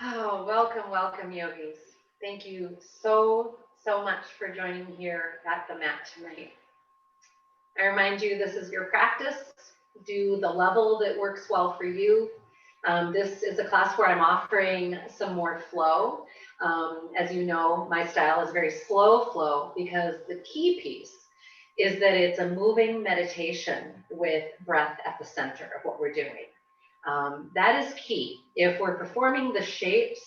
Oh, welcome, welcome, yogis. Thank you so much for joining here at the mat tonight. I remind you this is your practice. Do the level that works well for you. This is a class where I'm offering some more flow. As you know, my style is very slow flow because the key piece is that it's a moving meditation with breath at the center of what we're doing. That is key. If we're performing the shapes,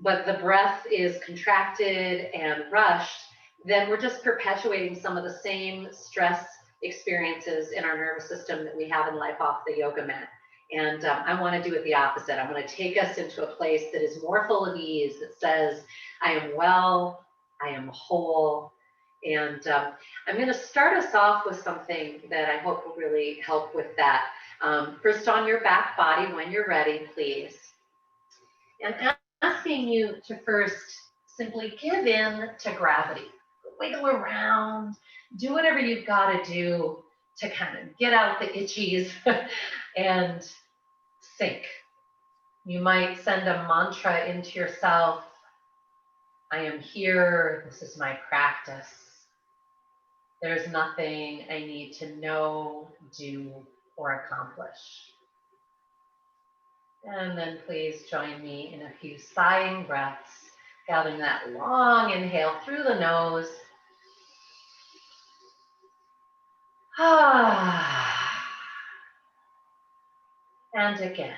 but the breath is contracted and rushed, then we're just perpetuating some of the same stress experiences in our nervous system that we have in life off the yoga mat. And I want to do it the opposite. I want to take us into a place that is more full of ease, that says, I am well, I am whole. And I'm going to start us off with something that I hope will really help with that. First, on your back body, when you're ready, please. And asking you to first simply give in to gravity. Wiggle around, do whatever you've got to do to kind of get out the itchies and sink. You might send a mantra into yourself. I am here. This is my practice. There's nothing I need to know, do, or accomplish. And then please join me in a few sighing breaths, gathering that long inhale through the nose. And again.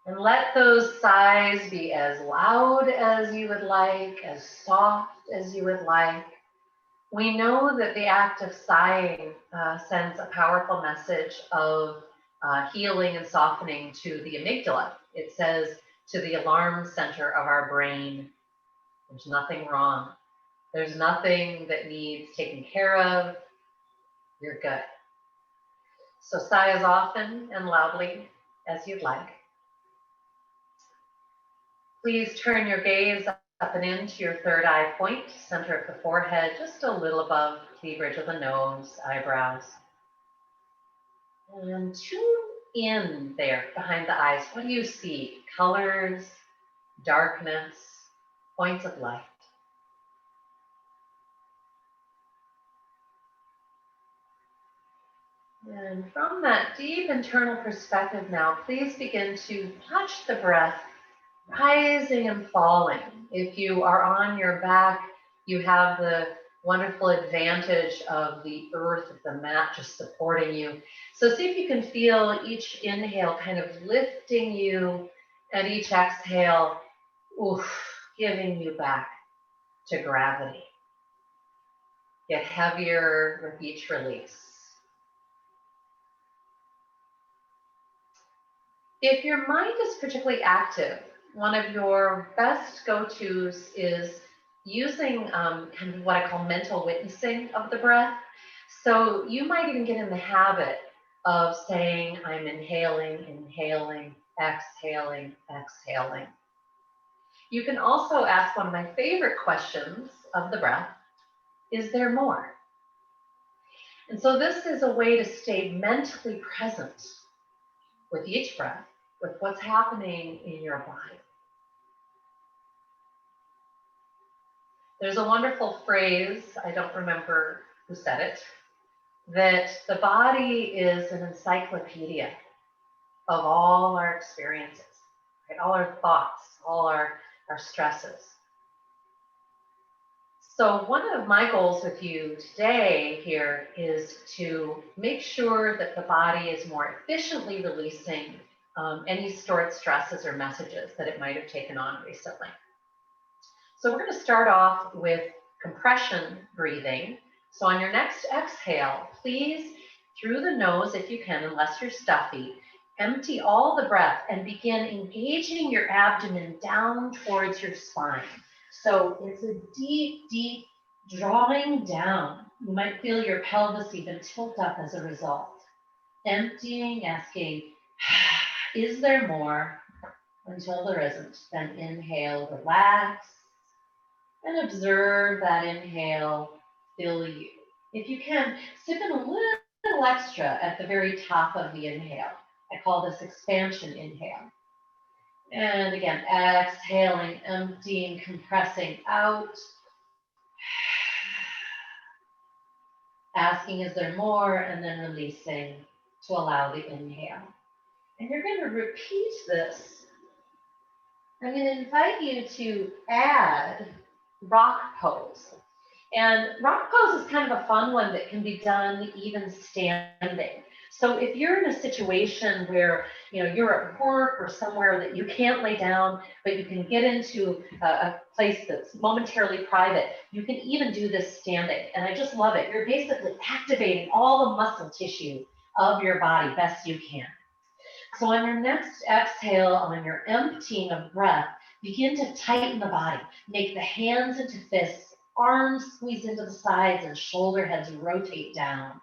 And let those sighs be as loud as you would like, as soft as you would like. We know that the act of sighing sends a powerful message of healing and softening to the amygdala. It says to the alarm center of our brain, there's nothing wrong. There's nothing that needs taken care of. You're good. So sigh as often and loudly as you'd like. Please turn your gaze up and into your third eye point, center of the forehead, just a little above the bridge of the nose, eyebrows. And tune in there behind the eyes. What do you see? Colors, darkness, points of light. And from that deep internal perspective now, please begin to watch the breath rising and falling. If you are on your back, you have the wonderful advantage of the earth of the mat just supporting you. So see if you can feel each inhale kind of lifting you, and each exhale, giving you back to gravity. Get heavier with each release. If your mind is particularly active, one of your best go-tos is using kind of what I call mental witnessing of the breath. So you might even get in the habit of saying, I'm inhaling, inhaling, exhaling, exhaling. You can also ask one of my favorite questions of the breath, is there more? And so this is a way to stay mentally present with each breath, with what's happening in your body. There's a wonderful phrase, I don't remember who said it, that the body is an encyclopedia of all our experiences, right? All our thoughts, all our stresses. So one of my goals with you today here is to make sure that the body is more efficiently releasing any stored stresses or messages that it might have taken on recently. So we're going to start off with compression breathing. So on your next exhale, please, through the nose, if you can, unless you're stuffy, empty all the breath and begin engaging your abdomen down towards your spine. So it's a deep, deep drawing down. You might feel your pelvis even tilt up as a result. Emptying, asking, is there more? Until there isn't, then inhale, relax, and observe that inhale fill you. If you can, sip in a little extra at the very top of the inhale. I call this expansion inhale. And again, exhaling, emptying, compressing out. Asking, is there more? And then releasing to allow the inhale. And you're going to repeat this. I'm going to invite you to add rock pose. And rock pose is kind of a fun one that can be done even standing. So if you're in a situation where you're at work or somewhere that you can't lay down, but you can get into a place that's momentarily private, you can even do this standing. And I just love it. You're basically activating all the muscle tissue of your body best you can. So on your next exhale, on your emptying of breath, begin to tighten the body. Make the hands into fists, arms squeeze into the sides, and shoulder heads rotate down.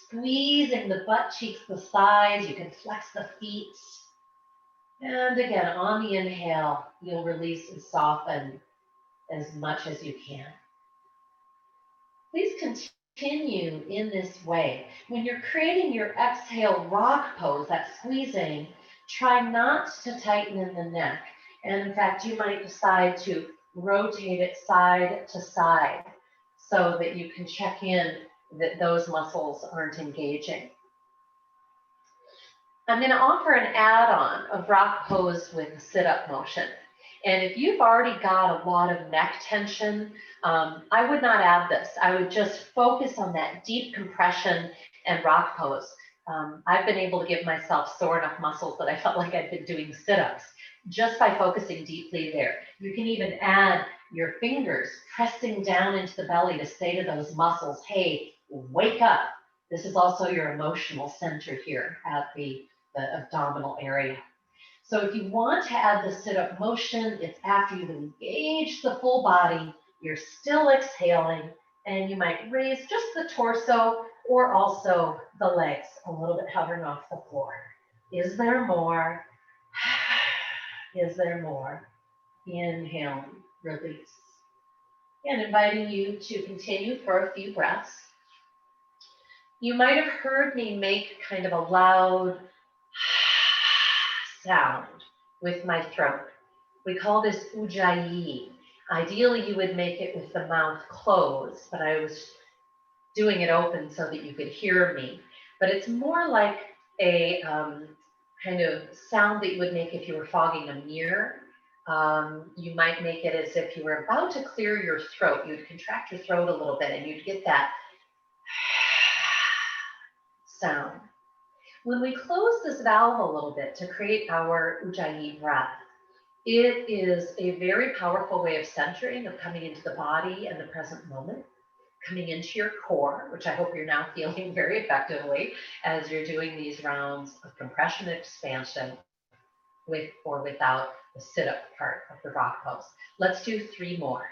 Squeezing the butt cheeks, the thighs, you can flex the feet. And again, on the inhale, you'll release and soften as much as you can. Please continue in this way. When you're creating your exhale rock pose, that squeezing, try not to tighten in the neck. And in fact, you might decide to rotate it side to side so that you can check in that those muscles aren't engaging. I'm going to offer an add-on of rock pose with sit-up motion. And if you've already got a lot of neck tension, I would not add this. I would just focus on that deep compression and rock pose. I've been able to give myself sore enough muscles that I felt like I'd been doing sit-ups just by focusing deeply there. You can even add your fingers pressing down into the belly to say to those muscles, hey, wake up. This is also your emotional center here at the abdominal area. So if you want to add the sit-up motion, it's after you've engaged the full body, you're still exhaling, and you might raise just the torso or also the legs, a little bit hovering off the floor. Is there more? Is there more? Inhale, release. And inviting you to continue for a few breaths. You might have heard me make kind of a loud sound with my throat. We call this ujjayi. Ideally, you would make it with the mouth closed, but I was doing it open so that you could hear me. But it's more like a kind of sound that you would make if you were fogging a mirror. You might make it as if you were about to clear your throat. You'd contract your throat a little bit and you'd get that sound. When we close this valve a little bit to create our ujjayi breath, it is a very powerful way of centering, of coming into the body and the present moment, coming into your core, which I hope you're now feeling very effectively as you're doing these rounds of compression and expansion with or without the sit-up part of the rock pose. Let's do 3 more.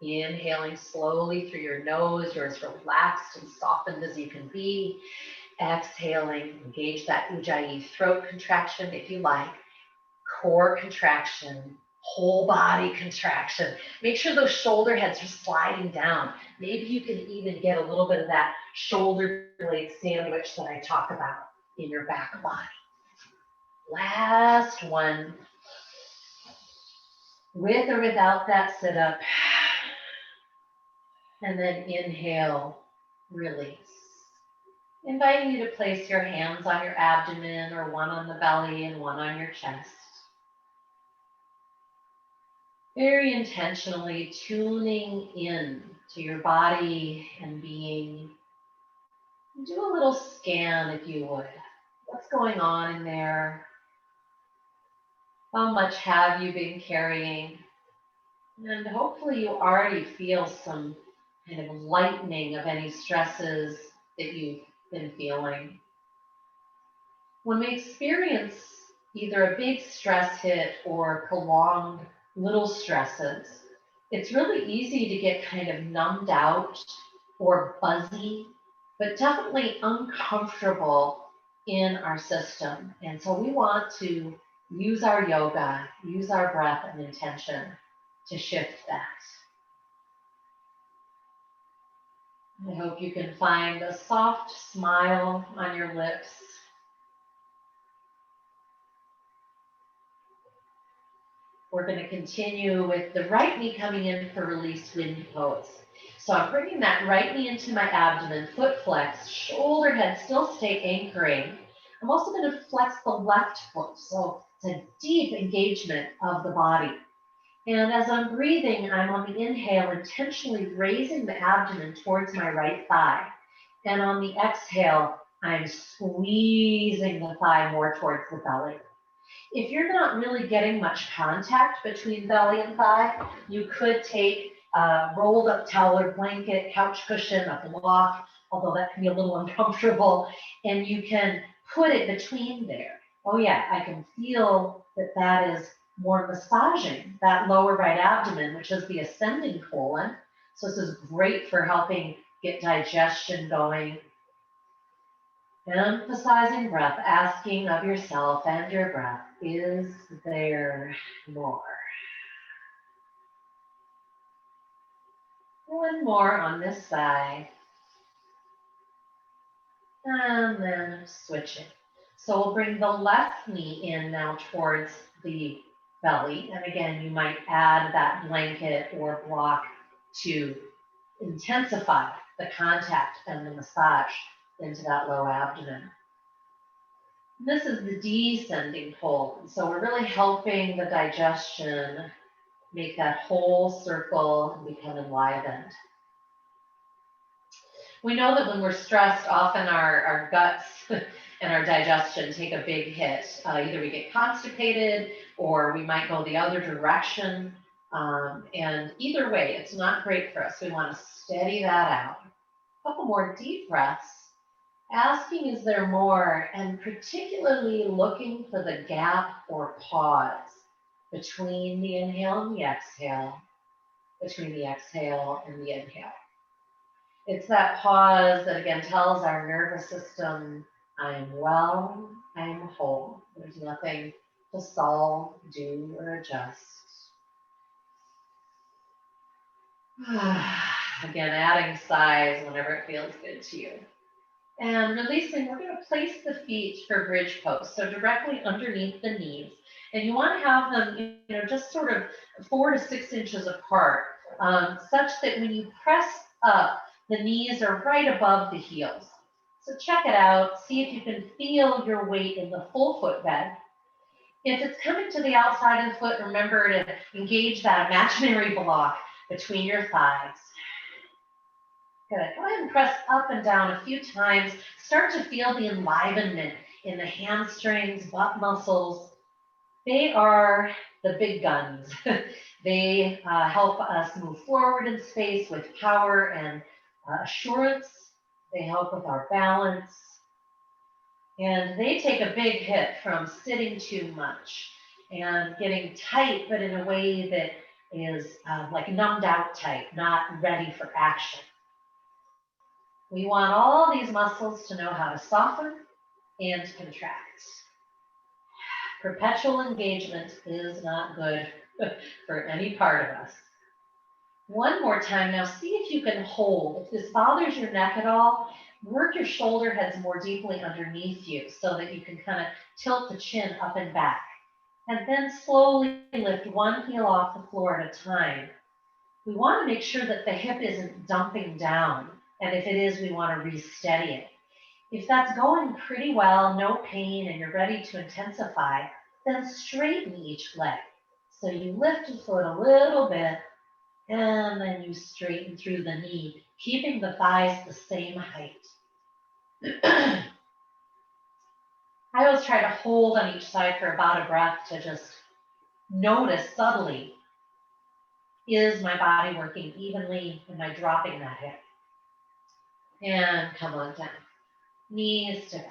Inhaling slowly through your nose. You're as relaxed and softened as you can be. Exhaling, engage that ujjayi throat contraction if you like. Core contraction, whole body contraction. Make sure those shoulder heads are sliding down. Maybe you can even get a little bit of that shoulder blade sandwich that I talk about in your back body. Last one. With or without that sit up. And then inhale, release. Inviting you to place your hands on your abdomen or one on the belly and one on your chest. Very intentionally tuning in to your body and being. Do a little scan if you would. What's going on in there? How much have you been carrying? And hopefully you already feel some kind of lightening of any stresses that you've been feeling. When we experience either a big stress hit or prolonged little stresses, it's really easy to get kind of numbed out or buzzy, but definitely uncomfortable in our system. And so we want to use our yoga, use our breath and intention to shift that. I hope you can find a soft smile on your lips. we're going to continue with the right knee coming in for release wind pose. So I'm bringing that right knee into my abdomen, foot flex, shoulder head still stay anchoring. I'm also going to flex the left foot, so it's a deep engagement of the body. And as I'm breathing, I'm on the inhale intentionally raising the abdomen towards my right thigh. And on the exhale, I'm squeezing the thigh more towards the belly. If you're not really getting much contact between belly and thigh, you could take a rolled up towel or blanket, couch cushion, a block, although that can be a little uncomfortable, and you can put it between there. Oh yeah, I can feel that that is more massaging that lower right abdomen, which is the ascending colon. So this is great for helping get digestion going. Emphasizing breath, asking of yourself and your breath, is there more? One more on this side. And then switching. So we'll bring the left knee in now towards the belly. And again, you might add that blanket or block to intensify the contact and the massage into that low abdomen. This is the descending colon. So we're really helping the digestion make that whole circle and become enlivened. We know that when we're stressed, often our guts and our digestion take a big hit. Either we get constipated or we might go the other direction. And either way, it's not great for us. We want to steady that out. A couple more deep breaths. Asking, is there more? And particularly looking for the gap or pause between the inhale and the exhale, between the exhale and the inhale. It's that pause that again tells our nervous system, I'm well, I'm whole. There's nothing to solve, do, or adjust. Again, adding sighs whenever it feels good to you. And releasing, we're going to place the feet for bridge pose, so directly underneath the knees. And you want to have them, just sort of 4 to 6 inches apart, such that when you press up, the knees are right above the heels. So check it out. See if you can feel your weight in the full foot bed. If it's coming to the outside of the foot, remember to engage that imaginary block between your thighs. Good. Go ahead and press up and down a few times. Start to feel the enlivenment in the hamstrings, butt muscles. They are the big guns. They help us move forward in space with power and assurance. They help with our balance. And they take a big hit from sitting too much and getting tight, but in a way that is like numbed out tight, not ready for action. We want all these muscles to know how to soften and contract. Perpetual engagement is not good for any part of us. One more time now, see if you can hold. If this bothers your neck at all, work your shoulder heads more deeply underneath you so that you can kind of tilt the chin up and back. And then slowly lift one heel off the floor at a time. We want to make sure that the hip isn't dumping down. And if it is, we want to re-steady it. If that's going pretty well, no pain, and you're ready to intensify, then straighten each leg. So you lift the foot a little bit, and then you straighten through the knee, keeping the thighs the same height. I always try to hold on each side for about a breath to just notice subtly, is my body working evenly? Am I dropping that hip? And come on down. Knees to belly.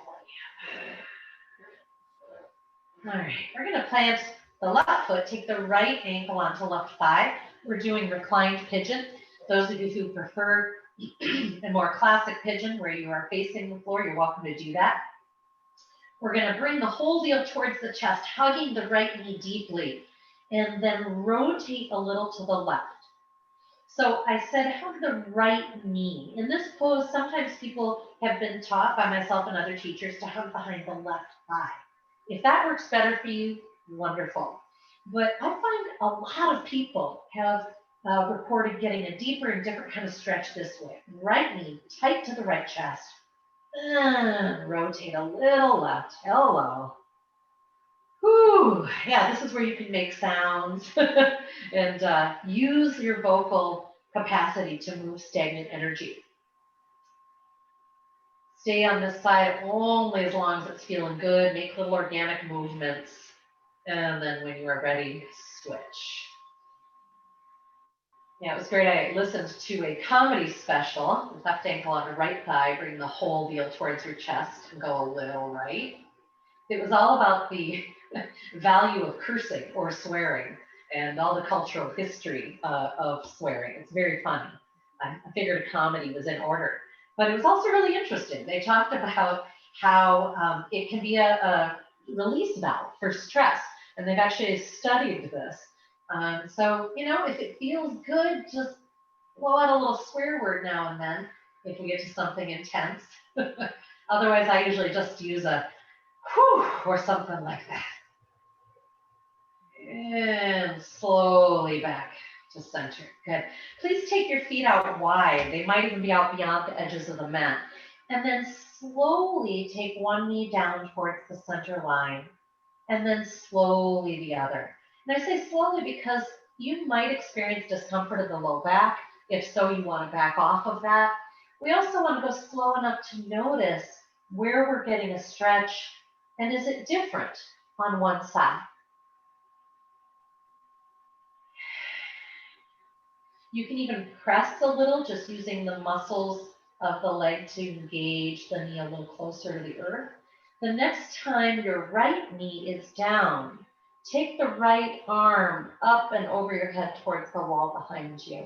All right, we're going to plant the left foot, take the right ankle onto left thigh. We're doing reclined pigeon. Those of you who prefer a more classic pigeon where you are facing the floor, you're welcome to do that. We're going to bring the whole deal towards the chest, hugging the right knee deeply, and then rotate a little to the left. So I said hug the right knee. In this pose, sometimes people have been taught by myself and other teachers to hug behind the left thigh. If that works better for you, wonderful. But I find a lot of people have reported getting a deeper and different kind of stretch this way. Right knee tight to the right chest. Rotate a little left. Hello. Whew. Yeah, this is where you can make sounds and use your vocal capacity to move stagnant energy. Stay on this side only as long as it's feeling good. Make little organic movements. And then when you are ready, switch. Yeah, it was great. I listened to a comedy special, left ankle on the right thigh, bring the whole deal towards your chest and go a little right. It was all about the value of cursing or swearing and all the cultural history of swearing. It's very funny. I figured a comedy was in order. But it was also really interesting. They talked about how it can be a release valve for stress. And they've actually studied this. So, if it feels good, just blow out a little swear word now and then if we get to something intense. Otherwise, I usually just use a whew or something like that. And slowly back to center. Good. Please take your feet out wide. They might even be out beyond the edges of the mat. And then slowly take one knee down towards the center line, and then slowly the other. And I say slowly because you might experience discomfort in the low back. If so, you want to back off of that. We also want to go slow enough to notice where we're getting a stretch, and is it different on one side? You can even press a little, just using the muscles of the leg to engage the knee a little closer to the earth. The next time your right knee is down, take the right arm up and over your head towards the wall behind you.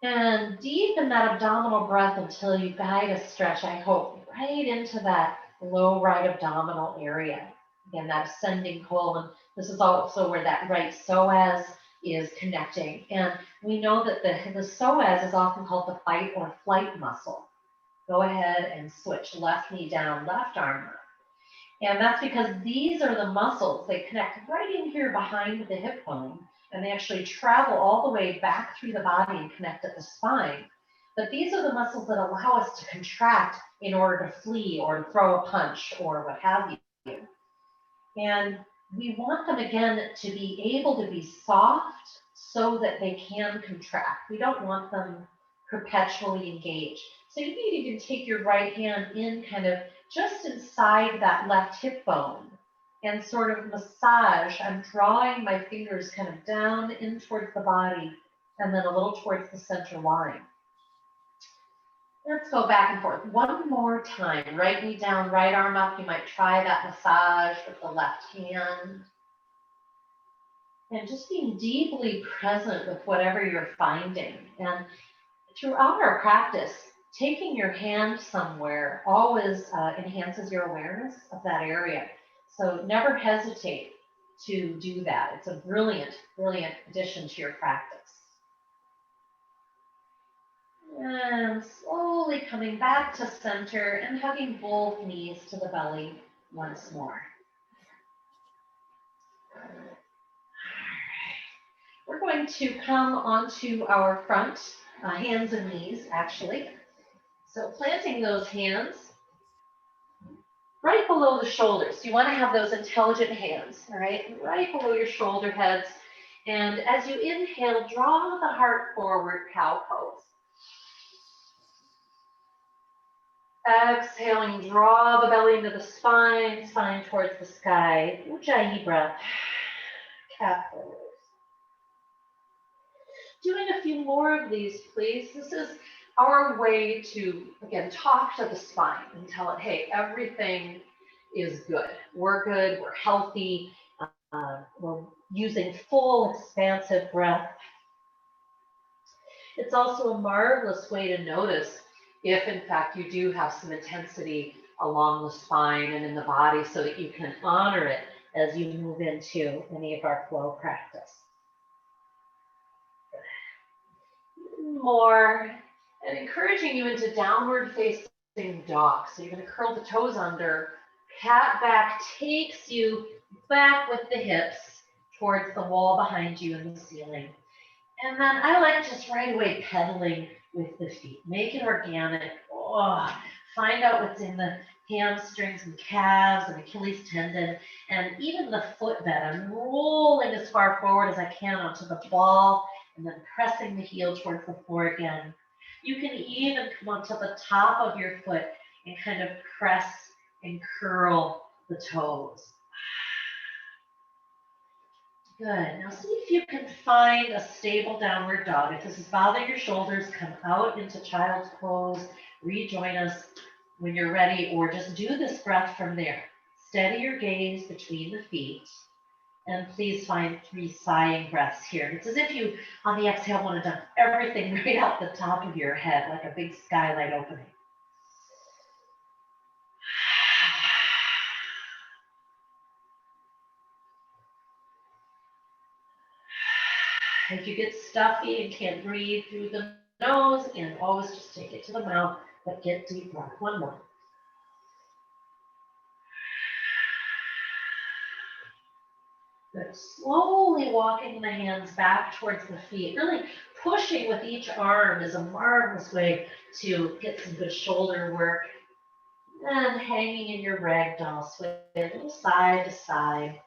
And deepen that abdominal breath until you guide a stretch, I hope, right into that low right abdominal area. Again, that ascending colon. This is also where that right psoas is connecting. And we know that the psoas is often called the fight or flight muscle. Go ahead and switch. Left knee down, left arm up. And that's because these are the muscles. They connect right in here behind the hip bone, and they actually travel all the way back through the body and connect at the spine. But these are the muscles that allow us to contract in order to flee or to throw a punch or what have you. And we want them, again, to be able to be soft so that they can contract. We don't want them perpetually engaged. So you can even take your right hand in kind of just inside that left hip bone and sort of massage. I'm drawing my fingers kind of down in towards the body and then a little towards the center line. Let's go back and forth one more time. Right knee down, right arm up. You might try that massage with the left hand. And just being deeply present with whatever you're finding. And throughout our practice, taking your hand somewhere always enhances your awareness of that area. So never hesitate to do that. It's a brilliant, brilliant addition to your practice. And slowly coming back to center and hugging both knees to the belly once more. All right. We're going to come onto our front, hands and knees, actually. So planting those hands right below the shoulders. You want to have those intelligent hands, all right, right below your shoulder heads. And as you inhale, draw the heart forward, cow pose. Exhaling, draw the belly into the spine, spine towards the sky. Ujjayi breath, cat pose. Doing a few more of these, please. This is our way to, again, talk to the spine and tell it, hey, everything is good. We're good, we're healthy, we're using full expansive breath. It's also a marvelous way to notice if, in fact, you do have some intensity along the spine and in the body so that you can honor it as you move into any of our flow practice. More, and encouraging you into downward facing dog. So you're going to curl the toes under. Cat back takes you back with the hips towards the wall behind you and the ceiling. And then I like just right away pedaling with the feet. Make it organic. Oh, find out what's in the hamstrings and calves and Achilles tendon and even the footbed. I'm rolling as far forward as I can onto the ball and then pressing the heel towards the floor again. You can even come onto the top of your foot and kind of press and curl the toes. Good. Now see if you can find a stable downward dog. If this is bothering your shoulders, come out into child's pose, rejoin us when you're ready, or just do this breath from there. Steady your gaze between the feet, and please find 3 sighing breaths here. It's as if you, on the exhale, want to dump everything right out the top of your head, like a big skylight opening. If you get stuffy and can't breathe through the nose, and always just take it to the mouth, but get deep breath. One more. Good. Slowly walking the hands back towards the feet. Really pushing with each arm is a marvelous way to get some good shoulder work. And hanging in your ragdoll, swing side to side.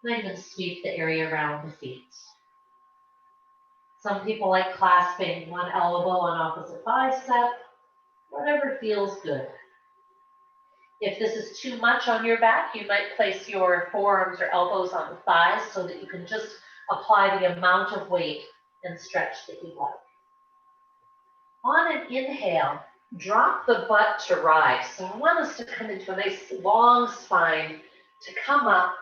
And even sweep the area around the feet. Some people like clasping one elbow on opposite bicep, whatever feels good. If this is too much on your back, you might place your forearms or elbows on the thighs so that you can just apply the amount of weight and stretch that you like. On an inhale, drop the butt to rise. So I want us to come into a nice long spine to come up,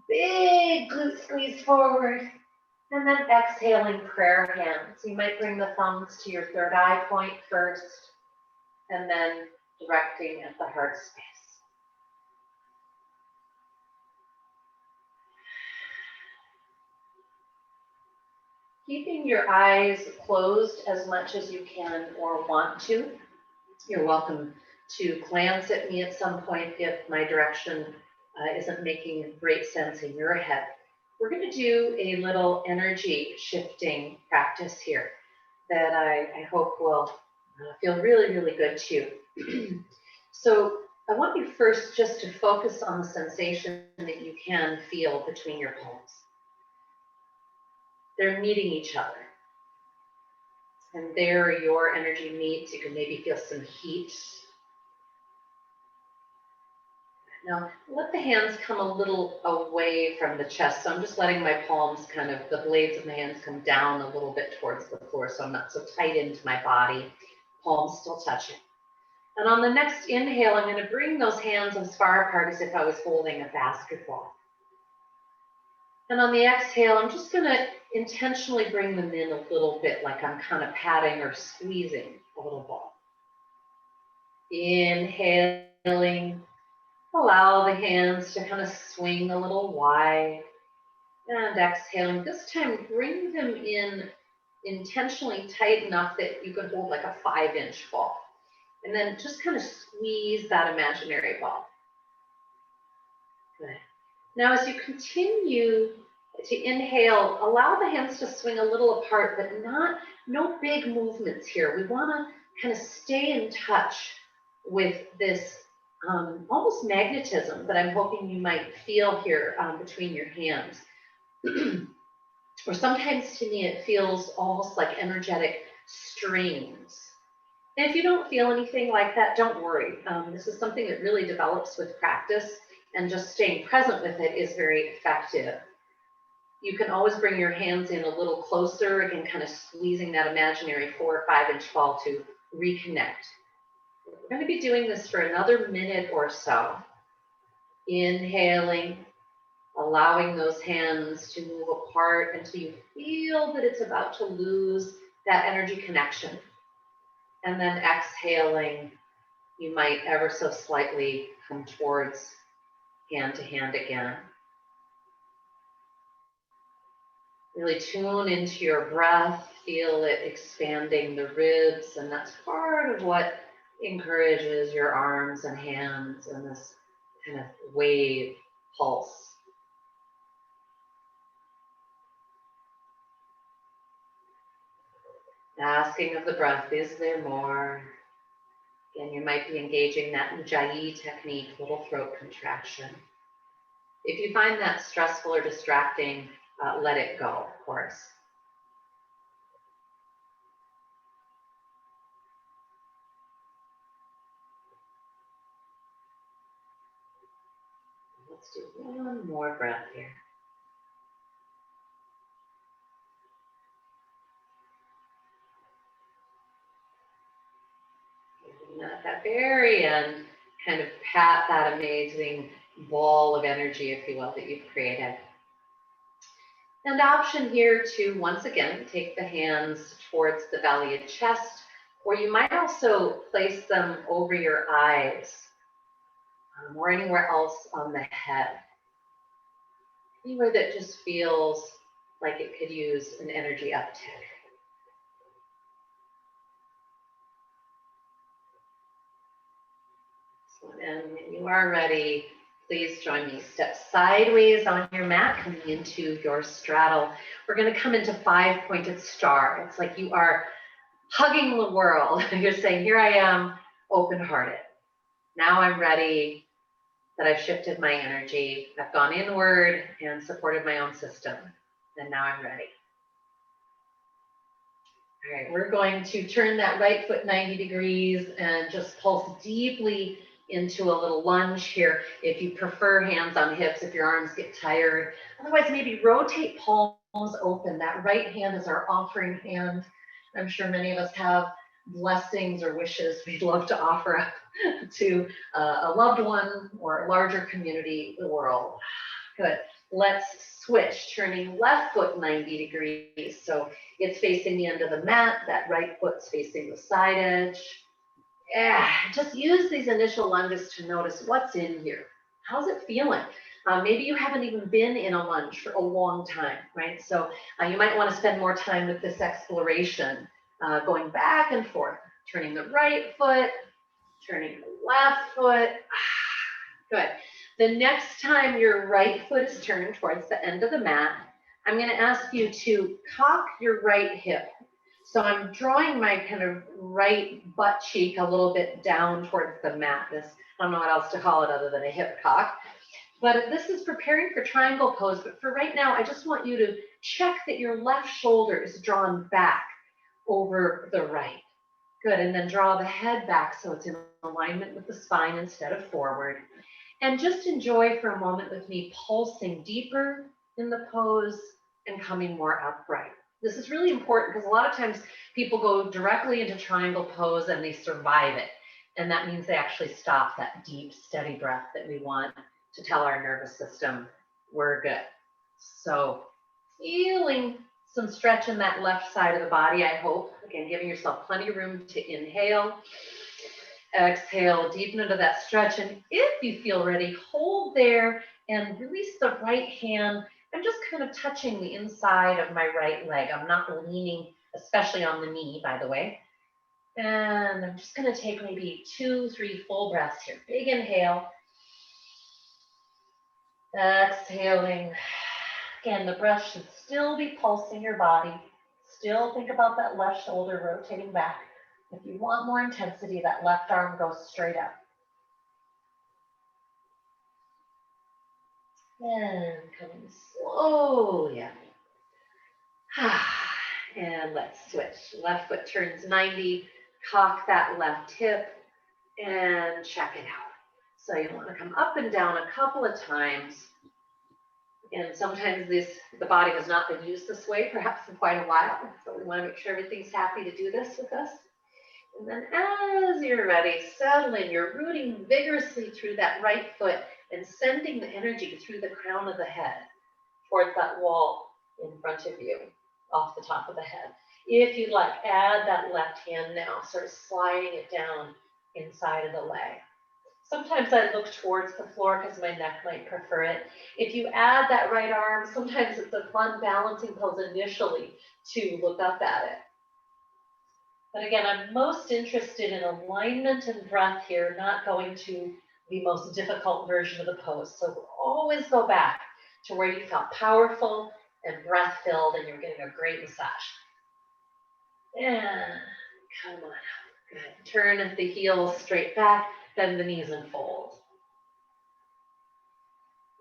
big glute squeeze forward, and then exhaling prayer hands. You might bring the thumbs to your third eye point first, and then directing at the heart space. Keeping your eyes closed as much as you can or want to. You're welcome to glance at me at some point if my direction isn't making great sense in your head. We're going to do a little energy shifting practice here that I hope will feel really, really good to you. So I want you first just to focus on the sensation that you can feel between your palms. They're meeting each other. And there your energy meets. You can maybe feel some heat. Now, let the hands come a little away from the chest. So I'm just letting my palms the blades of my hands come down a little bit towards the floor so I'm not so tight into my body. Palms still touching. And on the next inhale, I'm going to bring those hands as far apart as if I was holding a basketball. And on the exhale, I'm just going to intentionally bring them in a little bit, like I'm kind of patting or squeezing a little ball. Inhaling, allow the hands to kind of swing a little wide. And exhaling, this time bring them in intentionally tight enough that you can hold like a 5-inch ball. And then just kind of squeeze that imaginary ball. Good. Now, as you continue to inhale, allow the hands to swing a little apart, but no big movements here. We want to kind of stay in touch with this almost magnetism that I'm hoping you might feel here between your hands. Or sometimes to me, it feels almost like energetic strings. And if you don't feel anything like that, don't worry. This is something that really develops with practice, and just staying present with it is very effective. You can always bring your hands in a little closer, again, kind of squeezing that imaginary 4 or 5-inch ball to reconnect. We're going to be doing this for another minute or so. Inhaling, allowing those hands to move apart until you feel that it's about to lose that energy connection. And then exhaling, you might ever so slightly come towards hand to hand again. Really tune into your breath, feel it expanding the ribs, and that's part of what encourages your arms and hands in this kind of wave pulse. Asking of the breath, is there more? Again, you might be engaging that Ujjayi technique, little throat contraction. If you find that stressful or distracting, let it go, of course. Let's do one more breath here. And at that very end, kind of pat that amazing ball of energy, if you will, that you've created. And option here to, once again, take the hands towards the belly and chest, or you might also place them over your eyes or anywhere else on the head. Anywhere that just feels like it could use an energy uptick. So, and when you are ready, please join me. Step sideways on your mat, coming into your straddle. We're going to come into 5-pointed star. It's like you are hugging the world. You're saying, here I am, open-hearted. Now I'm ready, that I've shifted my energy. I've gone inward and supported my own system. And now I'm ready. All right, we're going to turn that right foot 90 degrees and just pulse deeply into a little lunge here. If you prefer hands on hips, if your arms get tired. Otherwise, maybe rotate palms open. That right hand is our offering hand. I'm sure many of us have blessings or wishes we'd love to offer up to a loved one or a larger community, the world. Good. Let's switch, turning left foot 90 degrees. So it's facing the end of the mat, that right foot's facing the side edge. Yeah, just use these initial lunges to notice what's in here. How's it feeling? Maybe you haven't even been in a lunge for a long time, right? So you might want to spend more time with this exploration, going back and forth, turning the right foot, turning the left foot. Good. The next time your right foot is turned towards the end of the mat, I'm going to ask you to cock your right hip. So I'm drawing my kind of right butt cheek a little bit down towards the mat. This, I don't know what else to call it other than a hip cock. But this is preparing for triangle pose. But for right now, I just want you to check that your left shoulder is drawn back over the right. Good. And then draw the head back so it's in alignment with the spine instead of forward. And just enjoy for a moment with me pulsing deeper in the pose and coming more upright. This is really important because a lot of times people go directly into triangle pose and they survive it. And that means they actually stop that deep, steady breath that we want to tell our nervous system we're good. So feeling some stretch in that left side of the body, I hope. Again, giving yourself plenty of room to inhale. Exhale, deepen into that stretch. And if you feel ready, hold there and release the right hand. I'm just kind of touching the inside of my right leg. I'm not leaning, especially on the knee, by the way. And I'm just going to take maybe 2-3 full breaths here. Big inhale. Exhaling. Again, the breath should still be pulsing your body. Still think about that left shoulder rotating back. If you want more intensity, that left arm goes straight up. And coming slowly up. And let's switch. Left foot turns 90. Cock that left hip and check it out. So you want to come up and down a couple of times. And sometimes the body has not been used this way, perhaps in quite a while. So we want to make sure everything's happy to do this with us. And then as you're ready, settle in. You're rooting vigorously through that right foot and sending the energy through the crown of the head towards that wall in front of you, off the top of the head. If you'd like, add that left hand now, sort of sliding it down inside of the leg. Sometimes I look towards the floor because my neck might prefer it. If you add that right arm, sometimes it's a fun balancing pose initially to look up at it. But again, I'm most interested in alignment and breath here, not going to the most difficult version of the pose. So always go back to where you felt powerful and breath-filled and you're getting a great massage. And come on out. Good. Turn the heels straight back, bend the knees and fold.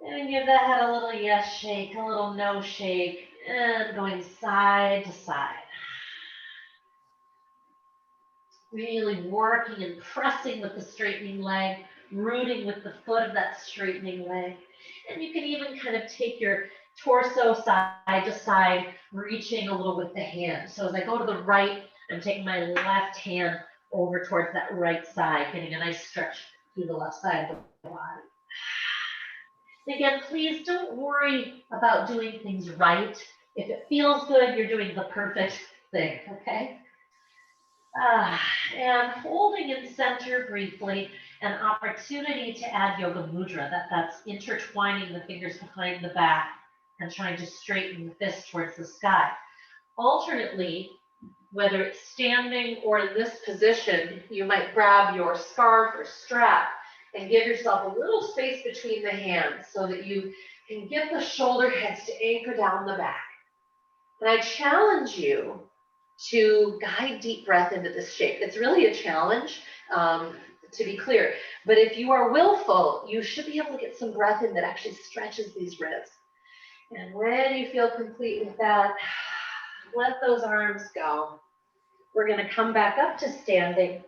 And give that head a little yes shake, a little no shake, and going side to side. Really working and pressing with the straightening leg, rooting with the foot of that straightening leg. And you can even kind of take your torso side to side, reaching a little with the hand. So as I go to the right, I'm taking my left hand over towards that right side, getting a nice stretch through the left side of the body. And again, please don't worry about doing things right. If it feels good, you're doing the perfect thing, okay? And holding in center briefly, an opportunity to add yoga mudra, that's intertwining the fingers behind the back and trying to straighten the fist towards the sky. Alternately, whether it's standing or in this position, you might grab your scarf or strap and give yourself a little space between the hands so that you can get the shoulder heads to anchor down the back. And I challenge you to guide deep breath into this shape. It's really a challenge, to be clear. But if you are willful, you should be able to get some breath in that actually stretches these ribs. And when you feel complete with that, let those arms go. We're going to come back up to standing.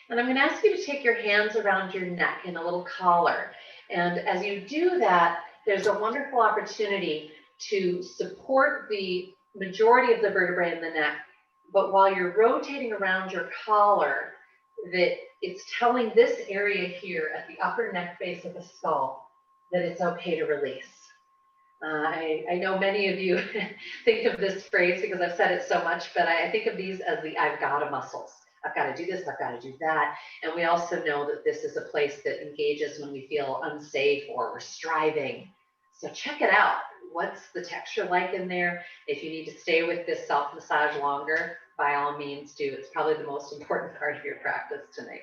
And I'm going to ask you to take your hands around your neck in a little collar. And as you do that, there's a wonderful opportunity to support the majority of the vertebrae in the neck, but while you're rotating around your collar, that it's telling this area here at the upper neck base of the skull that it's okay to release. I know many of you think of this phrase because I've said it so much, but I think of these as the I've got to muscles. I've got to do this, I've got to do that. And we also know that this is a place that engages when we feel unsafe or we're striving. So check it out. What's the texture like in there? If you need to stay with this self-massage longer, by all means do. It's probably the most important part of your practice tonight.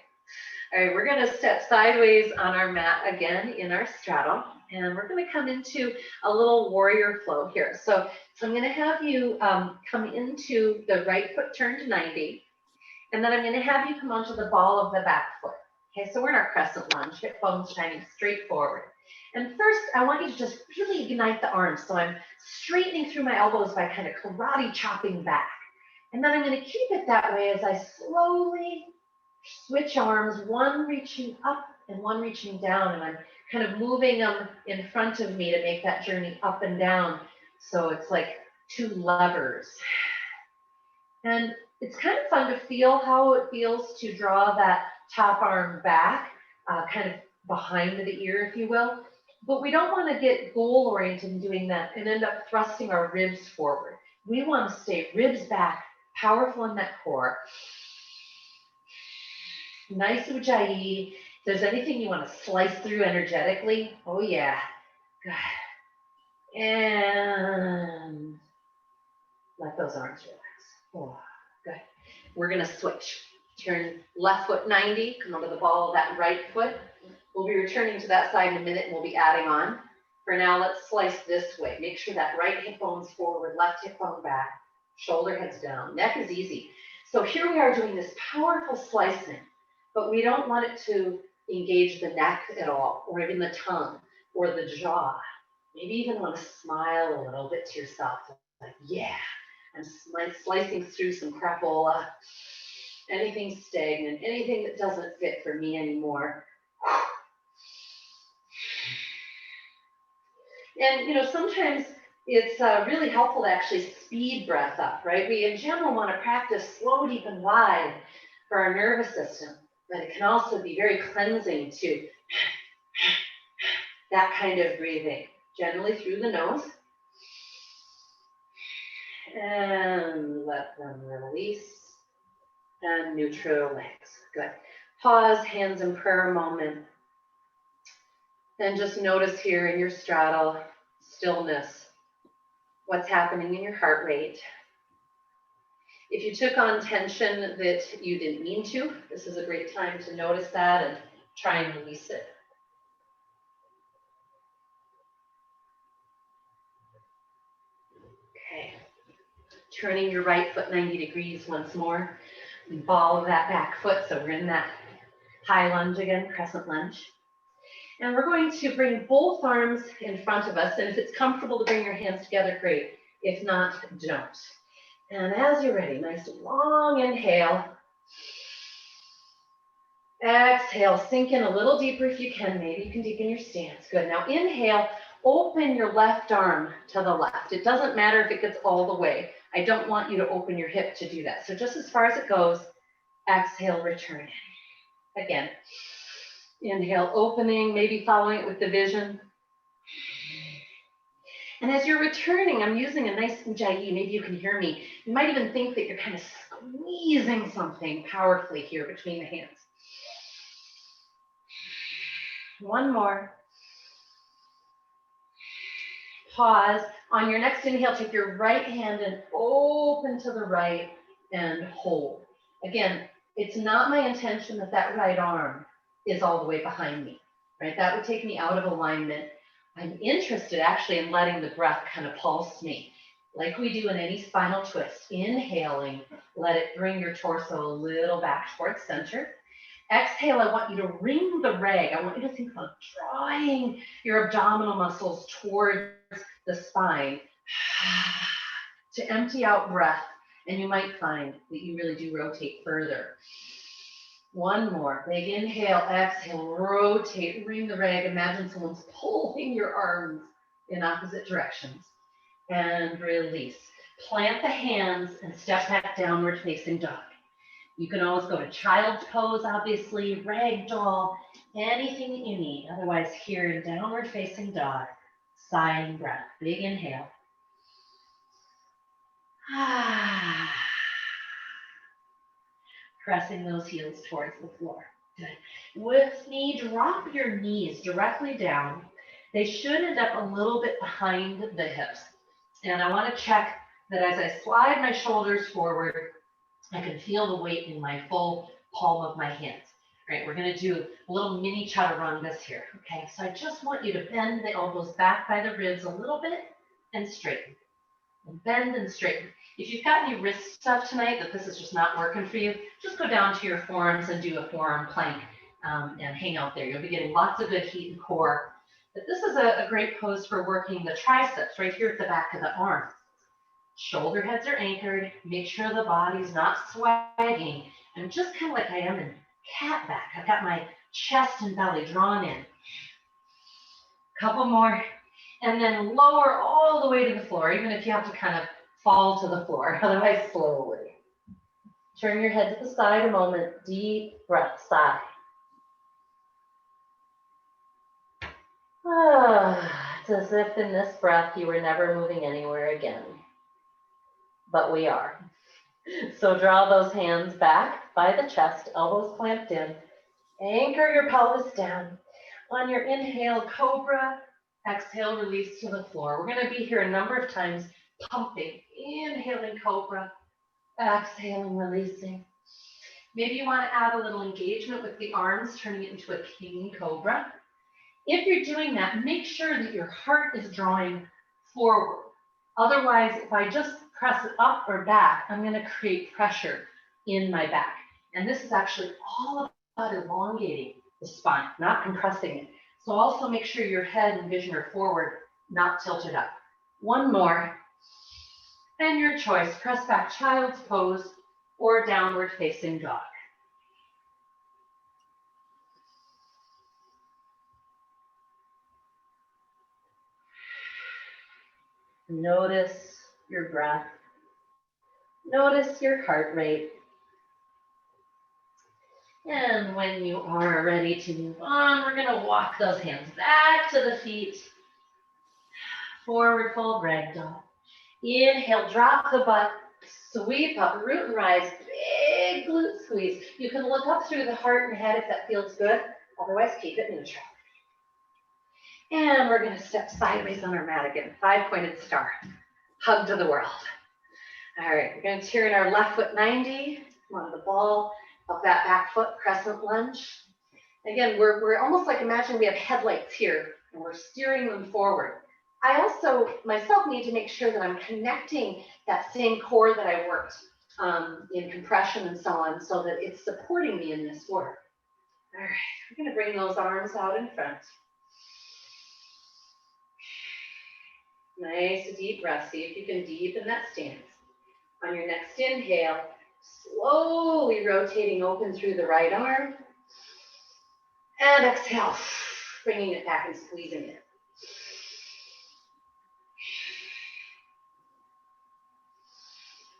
All right, we're going to step sideways on our mat again in our straddle, and we're going to come into a little warrior flow here. So I'm going to have you come into the right foot turned 90, and then I'm going to have you come onto the ball of the back foot. Okay, so we're in our crescent lunge, hip bones shining straight forward. And first, I want you to just really ignite the arms. So I'm straightening through my elbows by kind of karate chopping back. And then I'm going to keep it that way as I slowly switch arms, one reaching up and one reaching down. And I'm kind of moving them in front of me to make that journey up and down. So it's like two levers. And it's kind of fun to feel how it feels to draw that top arm back, kind of behind the ear, if you will. But we don't want to get goal-oriented in doing that and end up thrusting our ribs forward. We want to stay ribs back, powerful in that core. Nice ujjayi. If there's anything you want to slice through energetically, oh yeah. Good. And let those arms relax. Oh, good. We're going to switch. Turn left foot 90, come onto the ball of that right foot. We'll be returning to that side in a minute and we'll be adding on. For now, let's slice this way. Make sure that right hip bone's forward, left hip bone back, shoulder heads down. Neck is easy. So here we are doing this powerful slicing, but we don't want it to engage the neck at all, or even the tongue, or the jaw. Maybe even want to smile a little bit to yourself. Like, yeah, I'm slicing through some crapola, anything stagnant, anything that doesn't fit for me anymore. And, you know, sometimes it's really helpful to actually speed breath up, right? We, in general, want to practice slow, deep, and wide for our nervous system, but it can also be very cleansing to that kind of breathing, generally through the nose. And let them release and neutral legs. Good. Pause, hands in prayer moment. And just notice here in your straddle, stillness, what's happening in your heart rate. If you took on tension that you didn't mean to, this is a great time to notice that and try and release it. Okay, turning your right foot 90 degrees once more. Ball of that back foot, so we're in that high lunge again, crescent lunge. And we're going to bring both arms in front of us, and if it's comfortable to bring your hands together, great. If not, don't. And as you're ready, nice long inhale. Exhale, sink in a little deeper if you can. Maybe you can deepen your stance. Good. Now inhale, open your left arm to the left. It doesn't matter if it gets all the way. I don't want you to open your hip to do that. So just as far as it goes, exhale, return in. Again, inhale, opening, maybe following it with division. And as you're returning, I'm using a nice ujjayi. Maybe you can hear me. You might even think that you're kind of squeezing something powerfully here between the hands. One more. Pause. On your next inhale, take your right hand and open to the right and hold. Again, it's not my intention that that right arm is all the way behind me, right? That would take me out of alignment. I'm interested actually in letting the breath kind of pulse me, like we do in any spinal twist. Inhaling, let it bring your torso a little back towards center. Exhale, I want you to ring the rag. I want you to think about drawing your abdominal muscles towards the spine to empty out breath, and you might find that you really do rotate further. One more, big inhale, exhale, rotate, ring the rag. Imagine someone's pulling your arms in opposite directions. And release. Plant the hands and step back downward facing dog. You can always go to child's pose, obviously, ragdoll, anything that you need. Otherwise, here in downward facing dog, sighing breath. Big inhale. Pressing those heels towards the floor. Good. With me, drop your knees directly down. They should end up a little bit behind the hips. And I want to check that as I slide my shoulders forward, I can feel the weight in my full palm of my hands. All right, we're going to do a little mini chaturangas here. Okay, so I just want you to bend the elbows back by the ribs a little bit and straighten. And bend and straighten. If you've got any wrist stuff tonight that this is just not working for you, just go down to your forearms and do a forearm plank and hang out there. You'll be getting lots of good heat and core. But this is a great pose for working the triceps right here at the back of the arm. Shoulder heads are anchored. Make sure the body's not swagging. I'm just kind of like I am in cat back. I've got my chest and belly drawn in. Couple more. And then lower all the way to the floor, even if you have to kind of fall to the floor. Otherwise, slowly. Turn your head to the side a moment. Deep breath, sigh. It's as if in this breath you were never moving anywhere again. But we are. So draw those hands back by the chest, elbows clamped in. Anchor your pelvis down. On your inhale, cobra. Exhale, release to the floor. We're going to be here a number of times, pumping. Inhaling cobra. Exhaling, releasing. Maybe you want to add a little engagement with the arms, turning it into a king cobra. If you're doing that, make sure that your heart is drawing forward. Otherwise, if I just press it up or back, I'm going to create pressure in my back. And this is actually all about elongating the spine, not compressing it. So also make sure your head and vision are forward, not tilted up. One more. And your choice, press back child's pose or downward facing dog. Notice your breath. Notice your heart rate. And when you are ready to move on, we're going to walk those hands back to the feet. Forward fold ragdoll. Inhale, drop the butt, sweep up, root and rise, big glute squeeze. You can look up through the heart and head if that feels good. Otherwise, keep it neutral. And we're going to step sideways on our mat again. 5-pointed star. Hug to the world. All right, we're going to turn our left foot 90. Come on, the ball of that back foot, crescent lunge. Again, we're almost like, imagine we have headlights here and we're steering them forward. I also myself need to make sure that I'm connecting that same core that I worked in compression and so on, so that it's supporting me in this work. All right, we're going to bring those arms out in front. Nice deep breath. See if you can deepen that stance. On your next inhale, slowly rotating open through the right arm. And exhale, bringing it back and squeezing it.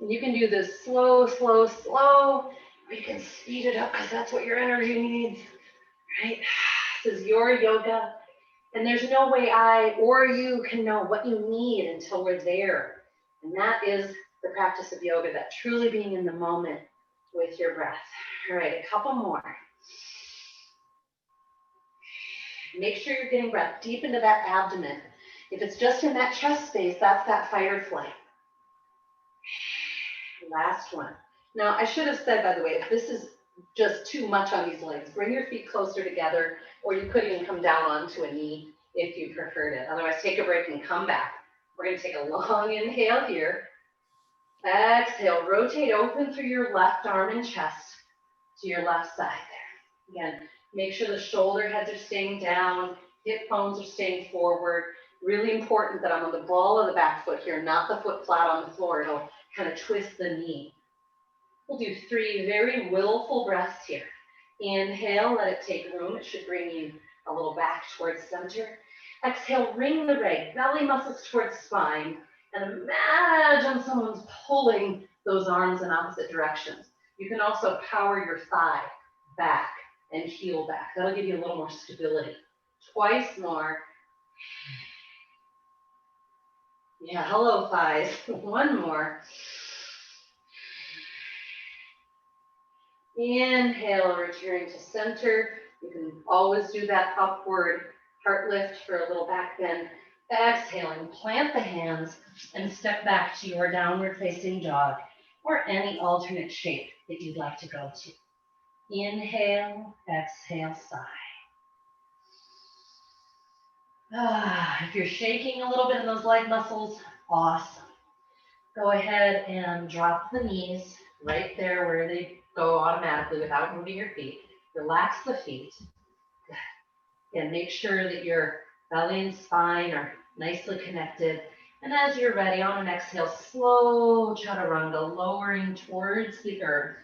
And you can do this slow, slow, slow, or you can speed it up because that's what your energy needs, right? This is your yoga, and there's no way I or you can know what you need until we're there. And that is the practice of yoga, that truly being in the moment with your breath. All right, a couple more. Make sure you're getting breath deep into that abdomen. If it's just in that chest space, that's that fight or flight. Last one. Now, I should have said, by the way, if this is just too much on these legs, bring your feet closer together, or you could even come down onto a knee if you preferred it. Otherwise, take a break and come back. We're going to take a long inhale here. Exhale, rotate open through your left arm and chest to your left side there. Again, make sure the shoulder heads are staying down, hip bones are staying forward. Really important that I'm on the ball of the back foot here, not the foot flat on the floor. It'll kind of twist the knee. We'll do 3 very willful breaths here. Inhale, let it take room. It should bring you a little back towards center. Exhale, ring the rag, belly muscles towards spine, and imagine someone's pulling those arms in opposite directions. You can also power your thigh back and heel back. That'll give you a little more stability. Twice more. Yeah, hello thighs. One more. Inhale, return to center. You can always do that upward heart lift for a little back bend. Exhaling, plant the hands and step back to your downward facing dog or any alternate shape that you'd like to go to. Inhale, exhale, sigh. If you're shaking a little bit in those leg muscles, awesome. Go ahead and drop the knees right there where they go automatically without moving your feet. Relax the feet. And make sure that your belly and spine are nicely connected. And as you're ready, on an exhale, slow chaturanga, lowering towards the earth.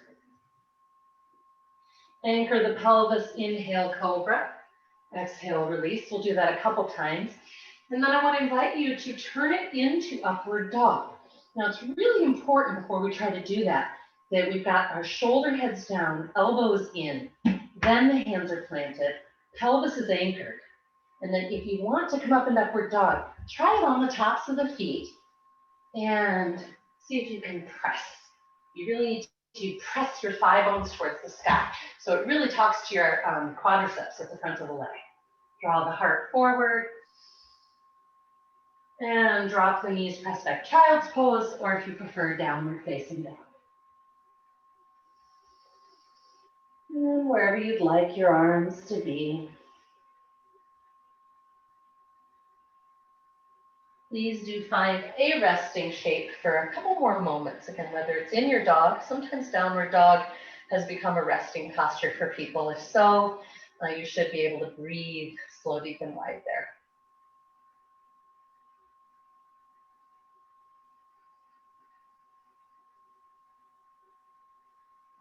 Anchor the pelvis, inhale, cobra. Exhale, release. We'll do that a couple times. And then I want to invite you to turn it into upward dog. Now, it's really important before we try to do that we've got our shoulder heads down, elbows in, then the hands are planted, pelvis is anchored. And then if you want to come up in upward dog, try it on the tops of the feet and see if you can press. You really need to press your thigh bones towards the sky. So it really talks to your quadriceps at the front of the leg. Draw the heart forward. And drop the knees, press back, child's pose, or if you prefer, downward facing dog. And wherever you'd like your arms to be. Please do find a resting shape for a couple more moments. Again, whether it's in your dog, sometimes downward dog has become a resting posture for people. If so, you should be able to breathe slow, deep, and wide there.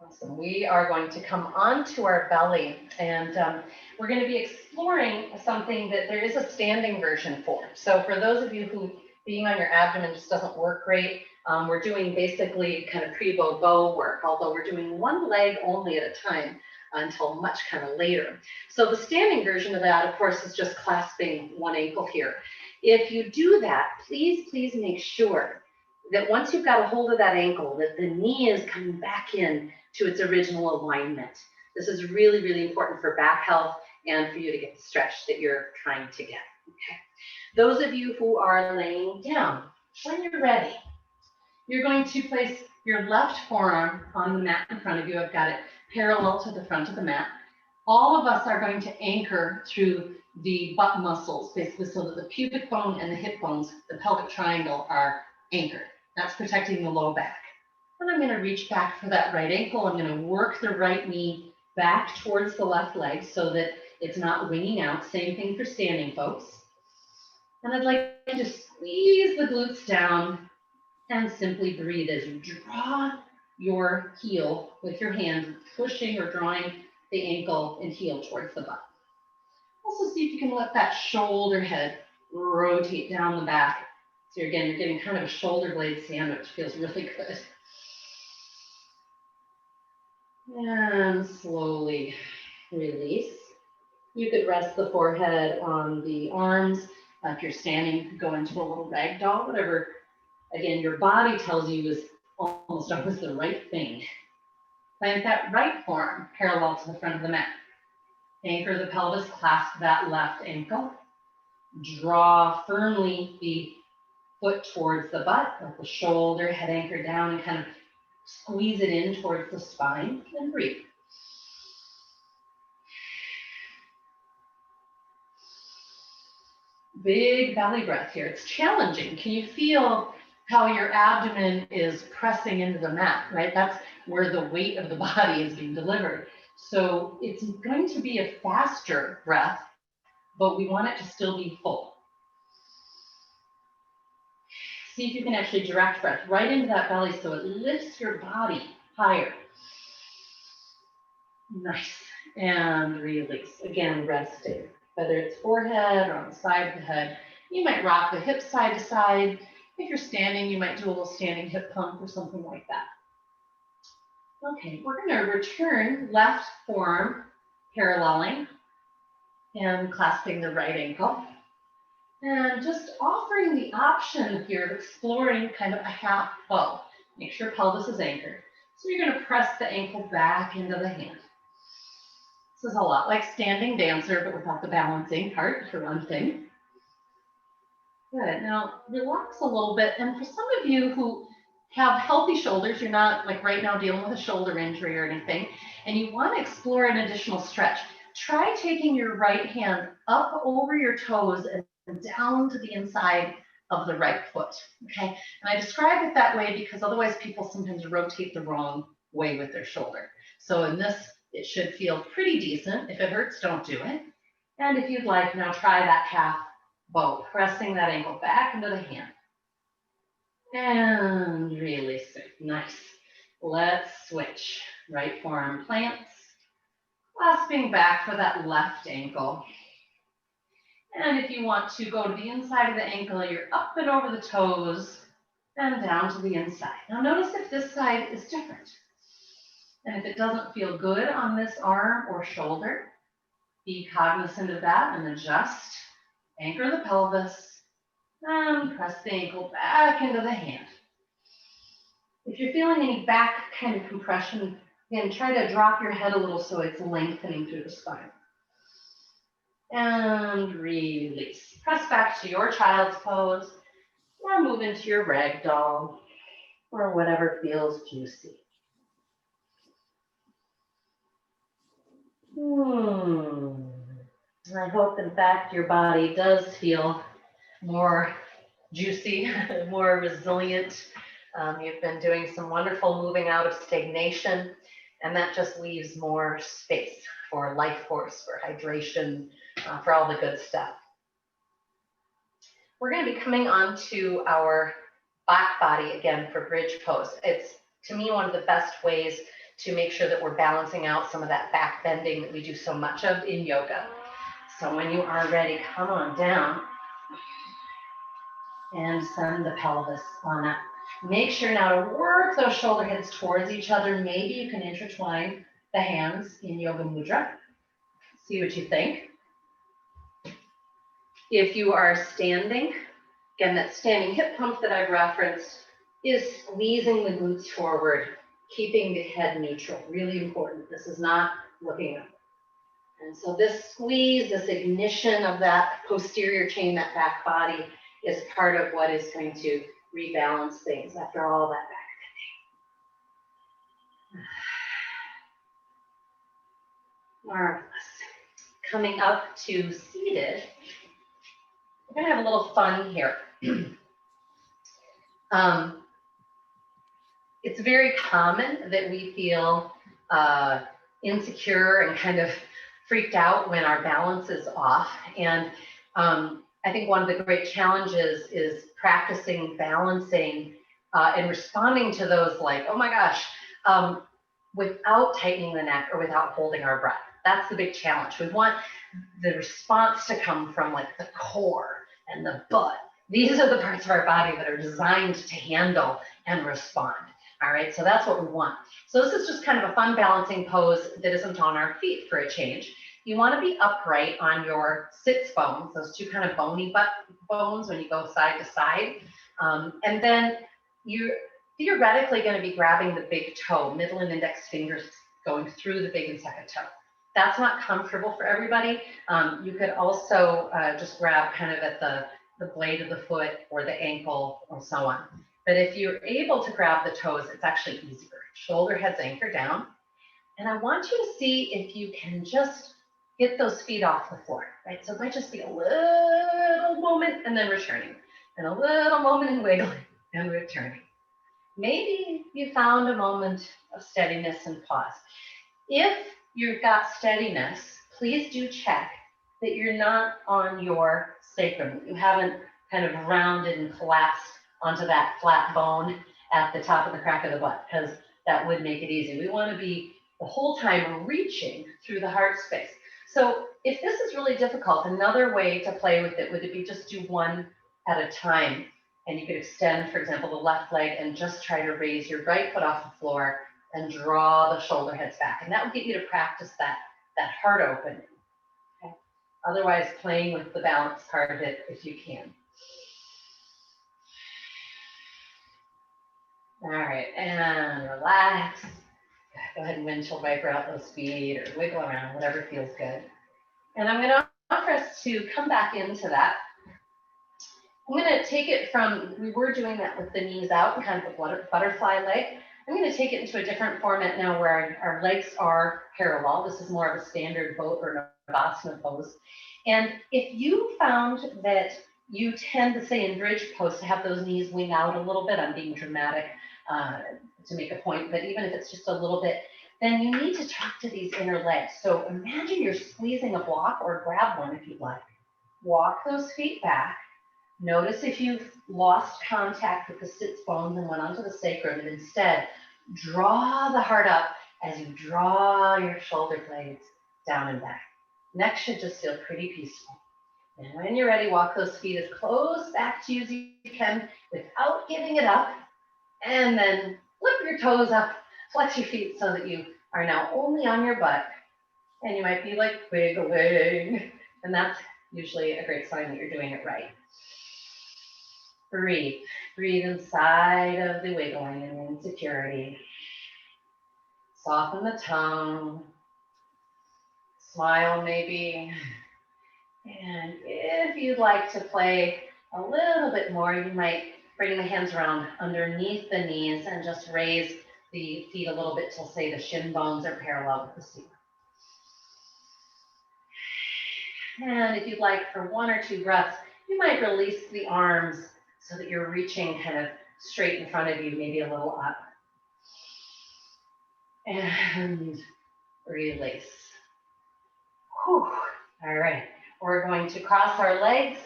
Awesome. We are going to come onto our belly, and we're going to be exploring something that there is a standing version for. So for those of you who being on your abdomen just doesn't work great, we're doing basically kind of pre-bow work, although we're doing one leg only at a time until much kind of later. So the standing version of that, of course, is just clasping one ankle here. If you do that, please make sure that once you've got a hold of that ankle, that the knee is coming back in to its original alignment. This is really, really important for back health and for you to get the stretch that you're trying to get. Okay. Those of you who are laying down, when you're ready, You're going to place your left forearm on the mat in front of you. I've got it parallel to the front of the mat. All of us are going to anchor through the butt muscles, basically, so that the pubic bone and the hip bones, the pelvic triangle, are anchored. That's protecting the low back. And I'm going to reach back for that right ankle. I'm going to work the right knee back towards the left leg so that it's not winging out. Same thing for standing, folks. And I'd like you to squeeze the glutes down and simply breathe as you draw your heel with your hand, pushing or drawing the ankle and heel towards the butt. Also see if you can let that shoulder head rotate down the back. So again, you're getting kind of a shoulder blade sandwich. Feels really good. And slowly release. You could rest the forehead on the arms. If you're standing, go into a little ragdoll, whatever. Again, your body tells you is almost always the right thing. Plant that right forearm parallel to the front of the mat. Anchor the pelvis, clasp that left ankle. Draw firmly the foot towards the butt, let the shoulder head anchor down and kind of squeeze it in towards the spine and breathe. Big belly breath here. It's challenging. Can you feel how your abdomen is pressing into the mat, right? That's where the weight of the body is being delivered. So it's going to be a faster breath, but we want it to still be full. See if you can actually direct breath right into that belly so it lifts your body higher. Nice. And release. Again, resting. Whether it's forehead or on the side of the head, you might rock the hips side to side. If you're standing, you might do a little standing hip pump or something like that. Okay, we're going to return left forearm paralleling and clasping the right ankle. And just offering the option here of exploring kind of a half bow. Make sure pelvis is anchored. So you're going to press the ankle back into the hand. This is a lot like standing dancer, but without the balancing part, for one thing. Good. Now relax a little bit. And for some of you who have healthy shoulders, you're not like right now dealing with a shoulder injury or anything, and you want to explore an additional stretch, try taking your right hand up over your toes and down to the inside of the right foot. Okay. And I describe it that way because otherwise people sometimes rotate the wrong way with their shoulder. So in this, it should feel pretty decent. If it hurts, don't do it. And if you'd like, now try that half bow, pressing that ankle back into the hand. And release it. Nice. Let's switch. Right forearm plants, clasping back for that left ankle. And if you want to go to the inside of the ankle, you're up and over the toes and down to the inside. Now notice if this side is different. And if it doesn't feel good on this arm or shoulder, be cognizant of that and adjust. Anchor the pelvis and press the ankle back into the hand. If you're feeling any back kind of compression, again, try to drop your head a little so it's lengthening through the spine. And release. Press back to your child's pose or move into your ragdoll or whatever feels juicy. I hope, in fact, your body does feel more juicy, more resilient. You've been doing some wonderful moving out of stagnation, and that just leaves more space for life force, for hydration, for all the good stuff. We're going to be coming on to our back body again for bridge pose. It's, to me, one of the best ways to make sure that we're balancing out some of that back bending that we do so much of in yoga. So when you are ready, come on down and send the pelvis on up. Make sure now to work those shoulder heads towards each other. Maybe you can intertwine the hands in Yoga Mudra. See what you think. If you are standing, again, that standing hip pump that I've referenced is squeezing the glutes forward, keeping the head neutral. Really important. This is not looking up. And so this squeeze, this ignition of that posterior chain, that back body, is part of what is going to rebalance things after all that back bending. Marvelous. Coming up to seated, we're gonna have a little fun here. It's very common that we feel insecure and kind of freaked out when our balance is off. And I think one of the great challenges is practicing balancing and responding to those like, oh my gosh, without tightening the neck or without holding our breath. That's the big challenge. We want the response to come from like the core and the butt. These are the parts of our body that are designed to handle and respond. All right, so that's what we want. So this is just kind of a fun balancing pose that isn't on our feet for a change. You want to be upright on your sits bones, those two kind of bony butt bones when you go side to side. And then you're theoretically going to be grabbing the big toe, middle and index fingers going through the big and second toe. That's not comfortable for everybody. You could also just grab kind of at the blade of the foot or the ankle or so on. But if you're able to grab the toes, it's actually easier. Shoulder heads anchor down. And I want you to see if you can just get those feet off the floor, right? So it might just be a little moment and then returning, and a little moment and wiggling and returning. Maybe you found a moment of steadiness and pause. If you've got steadiness, please do check that you're not on your sacrum. You haven't kind of rounded and collapsed onto that flat bone at the top of the crack of the butt, because that would make it easy. We want to be the whole time reaching through the heart space. So if this is really difficult, another way to play with it would be just do one at a time. And you could extend, for example, the left leg and just try to raise your right foot off the floor and draw the shoulder heads back. And that would get you to practice that heart opening. Okay? Otherwise, playing with the balance part of it if you can. All right, and relax. Go ahead and windshield wiper out those feet or wiggle around, whatever feels good. And I'm gonna offer us to come back into that. I'm gonna take it from, we were doing that with the knees out and kind of a butterfly leg. I'm gonna take it into a different format now where our legs are parallel. This is more of a standard boat or Navasana pose. And if you found that you tend to say in bridge pose to have those knees wing out a little bit, I'm being dramatic to make a point, but even if it's just a little bit, then you need to talk to these inner legs. So imagine you're squeezing a block, or grab one if you'd like. Walk those feet back. Notice if you've lost contact with the sits bones and went onto the sacrum, and instead draw the heart up as you draw your shoulder blades down and back. Neck should just feel pretty peaceful. And when you're ready, walk those feet as close back to you as you can without giving it up. And then flip your toes up, flex your feet so that you are now only on your butt. And you might be like wiggling. And that's usually a great sign that you're doing it right. Breathe. Breathe inside of the wiggling and insecurity. Soften the tongue. Smile maybe. And if you'd like to play a little bit more, you might bring the hands around underneath the knees and just raise the feet a little bit till, say, the shin bones are parallel with the ceiling. And if you'd like, for one or two breaths, you might release the arms so that you're reaching kind of straight in front of you, maybe a little up. And release. Whew. All right. We're going to cross our legs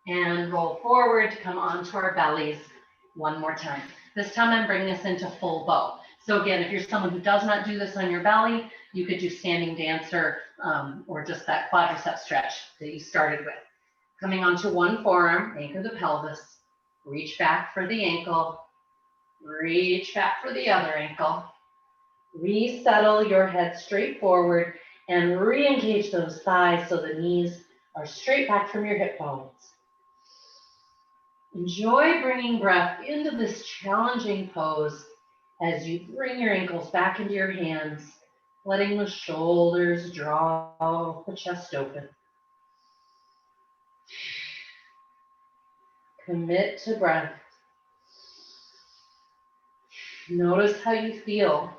and roll forward to come onto our bellies one more time. This time I'm bringing us into full bow. So again, if you're someone who does not do this on your belly, you could do standing dancer or just that quadricep stretch that you started with. Coming onto one forearm, anchor the pelvis, reach back for the ankle, reach back for the other ankle, resettle your head straight forward and re-engage those thighs so the knees are straight back from your hip bones. Enjoy bringing breath into this challenging pose as you bring your ankles back into your hands, letting the shoulders draw the chest open. Commit to breath Notice how you feel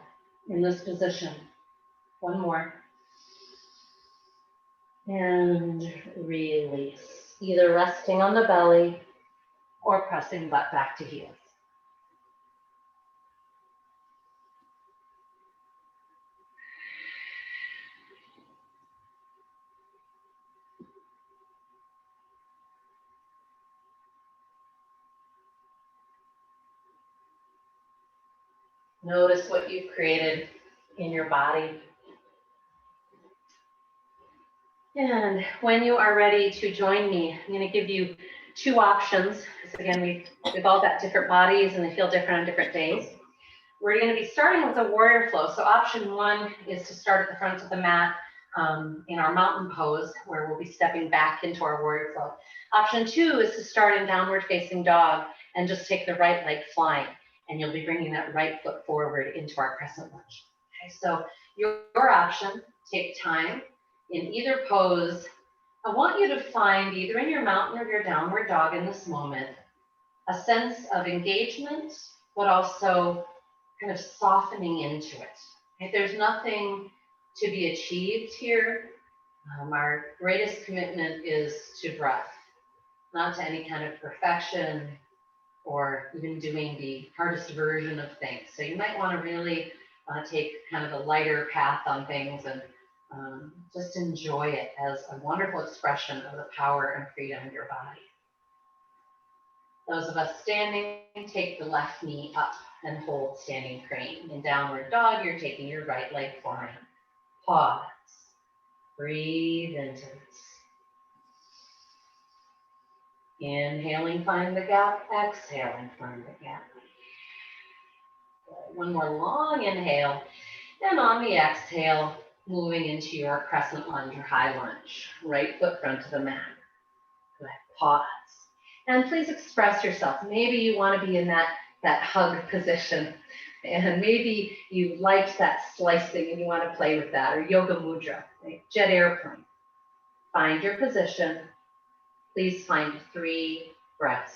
in this position. One more. And release. Either resting on the belly or pressing butt back to heels. Notice what you've created in your body. And when you are ready to join me, I'm going to give you two options. Because again, we've all got different bodies and they feel different on different days. We're going to be starting with a warrior flow. So option one is to start at the front of the mat in our mountain pose, where we'll be stepping back into our warrior flow. Option two is to start in downward facing dog and just take the right leg flying. And you'll be bringing that right foot forward into our crescent lunge. Okay, so your option, take time. In either pose, I want you to find, either in your mountain or your downward dog in this moment, a sense of engagement, but also kind of softening into it. Okay, there's nothing to be achieved here. Our greatest commitment is to breath, not to any kind of perfection or even doing the hardest version of things. So you might want to really take kind of a lighter path on things and just enjoy it as a wonderful expression of the power and freedom of your body. Those of us standing, take the left knee up and hold standing crane. In downward dog, you're taking your right leg flying. Pause. Breathe into this. Inhaling, find the gap. Exhaling, find the gap. One more long inhale. And on the exhale, moving into your crescent lunge or high lunge. Right foot front to the mat. Good. Pause. And please express yourself. Maybe you want to be in that hug position. And maybe you liked that slicing and you want to play with that, or yoga mudra, right? Jet airplane. Find your position. Please find 3 breaths,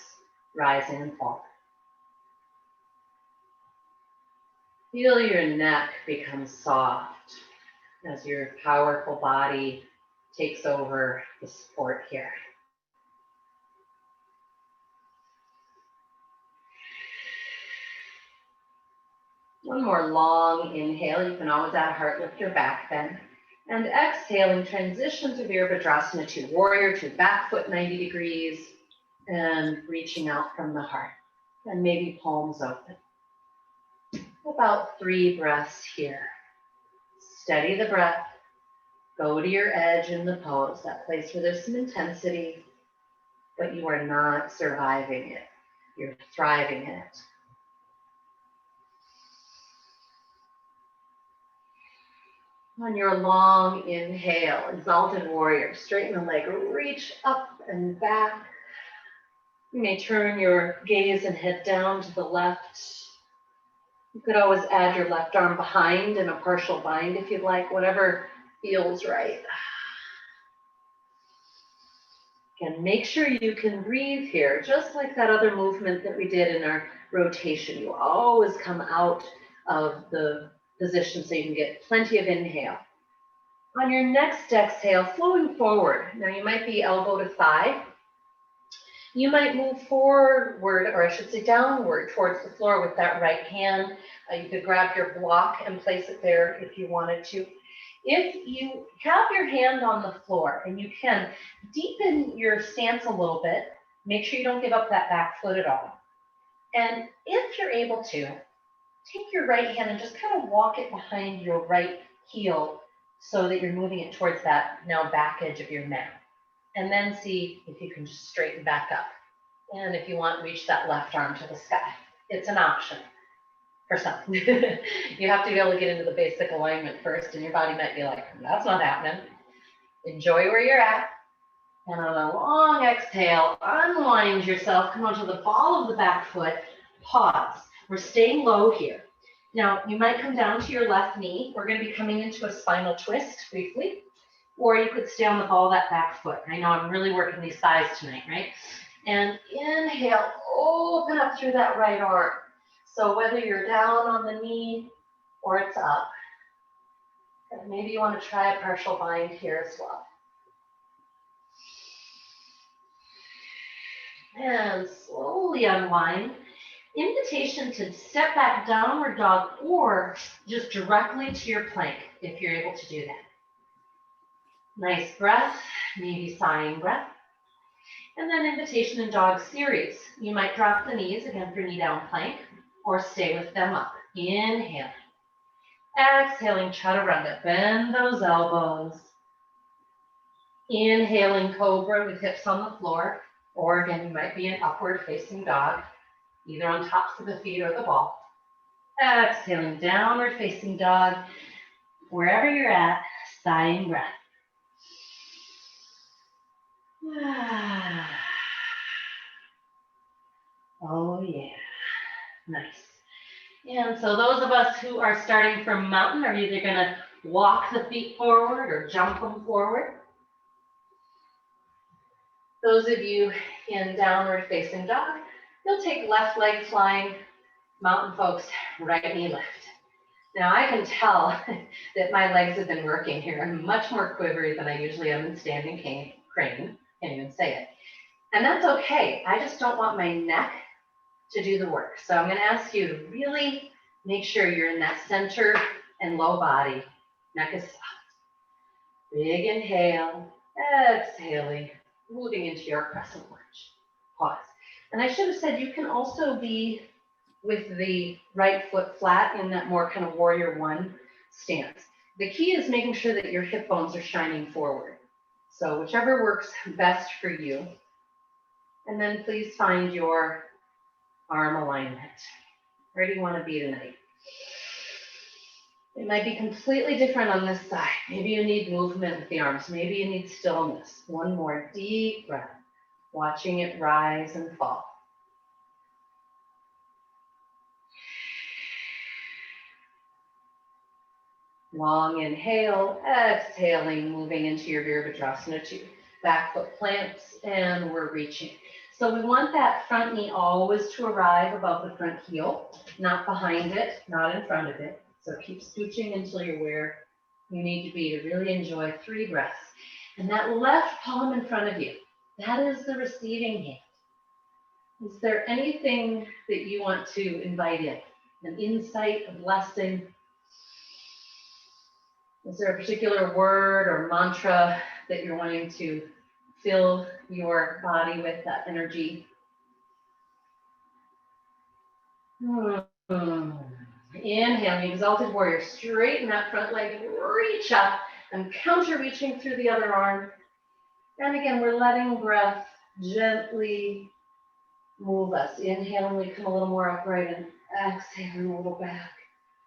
rising and falling. Feel your neck become soft as your powerful body takes over the support here. One more long inhale. You can always add a heart lifter back bend. And exhaling, transition to Virabhadrasana 2, warrior 2, back foot 90 degrees, and reaching out from the heart. And maybe palms open. About 3 breaths here. Steady the breath. Go to your edge in the pose, that place where there's some intensity, but you are not surviving it. You're thriving in it. On your long inhale, exalted warrior, straighten the leg, reach up and back. You may turn your gaze and head down to the left. You could always add your left arm behind in a partial bind if you'd like, whatever feels right. Again, make sure you can breathe here, just like that other movement that we did in our rotation. You always come out of the position so you can get plenty of inhale. On your next exhale, flowing forward. Now you might be elbow to thigh. You might move forward, or I should say downward towards the floor with that right hand. You could grab your block and place it there if you wanted to. If you have your hand on the floor and you can deepen your stance a little bit, make sure you don't give up that back foot at all. And if you're able to, take your right hand and just kind of walk it behind your right heel so that you're moving it towards that now back edge of your mat. And then see if you can just straighten back up. And if you want, reach that left arm to the sky. It's an option for some. You have to be able to get into the basic alignment first, and your body might be like, that's not happening. Enjoy where you're at. And on a long exhale, unwind yourself, come onto the ball of the back foot, pause. We're staying low here. Now, you might come down to your left knee. We're going to be coming into a spinal twist briefly. Or you could stay on the ball of that back foot. I know I'm really working these thighs tonight, right? And inhale, open up through that right arm. So whether you're down on the knee or it's up, maybe you want to try a partial bind here as well. And slowly unwind. Invitation to step back, downward dog, or just directly to your plank if you're able to do that. Nice breath, maybe sighing breath. And then invitation in dog series. You might drop the knees again for knee down plank or stay with them up. Inhale. Exhaling chaturanga, bend those elbows. Inhaling cobra with hips on the floor, or again, you might be in upward facing dog, either on tops of the feet or the ball. Exhaling downward facing dog, wherever you're at, sighing breath. Oh yeah, nice. And so those of us who are starting from mountain are either gonna walk the feet forward or jump them forward. Those of you in downward facing dog, you'll take left leg flying. Mountain folks, right knee lift. Now I can tell that my legs have been working here. I'm much more quivery than I usually am in standing crane, can't even say it. And that's okay. I just don't want my neck to do the work. So I'm gonna ask you to really make sure you're in that center and low body. Neck is soft. Big inhale, exhaling, moving into your crescent lunge. Pause. And I should have said you can also be with the right foot flat in that more kind of warrior one stance. The key is making sure that your hip bones are shining forward. So whichever works best for you. And then please find your arm alignment. Where do you want to be tonight? It might be completely different on this side. Maybe you need movement with the arms. Maybe you need stillness. One more deep breath, watching it rise and fall. Long inhale, exhaling, moving into your Virabhadrasana 2. Back foot plants, and we're reaching. So we want that front knee always to arrive above the front heel, not behind it, not in front of it. So keep scooching until you're where you need to be to really enjoy 3 breaths. And that left palm in front of you, that is the receiving hand. Is there anything that you want to invite in? An insight, a blessing? Is there a particular word or mantra that you're wanting to fill your body with, that energy? Inhale, exalted warrior. Straighten that front leg, reach up, and counter reaching through the other arm. And again, we're letting breath gently move us. Inhale, and we come a little more upright, and exhale, and a little back.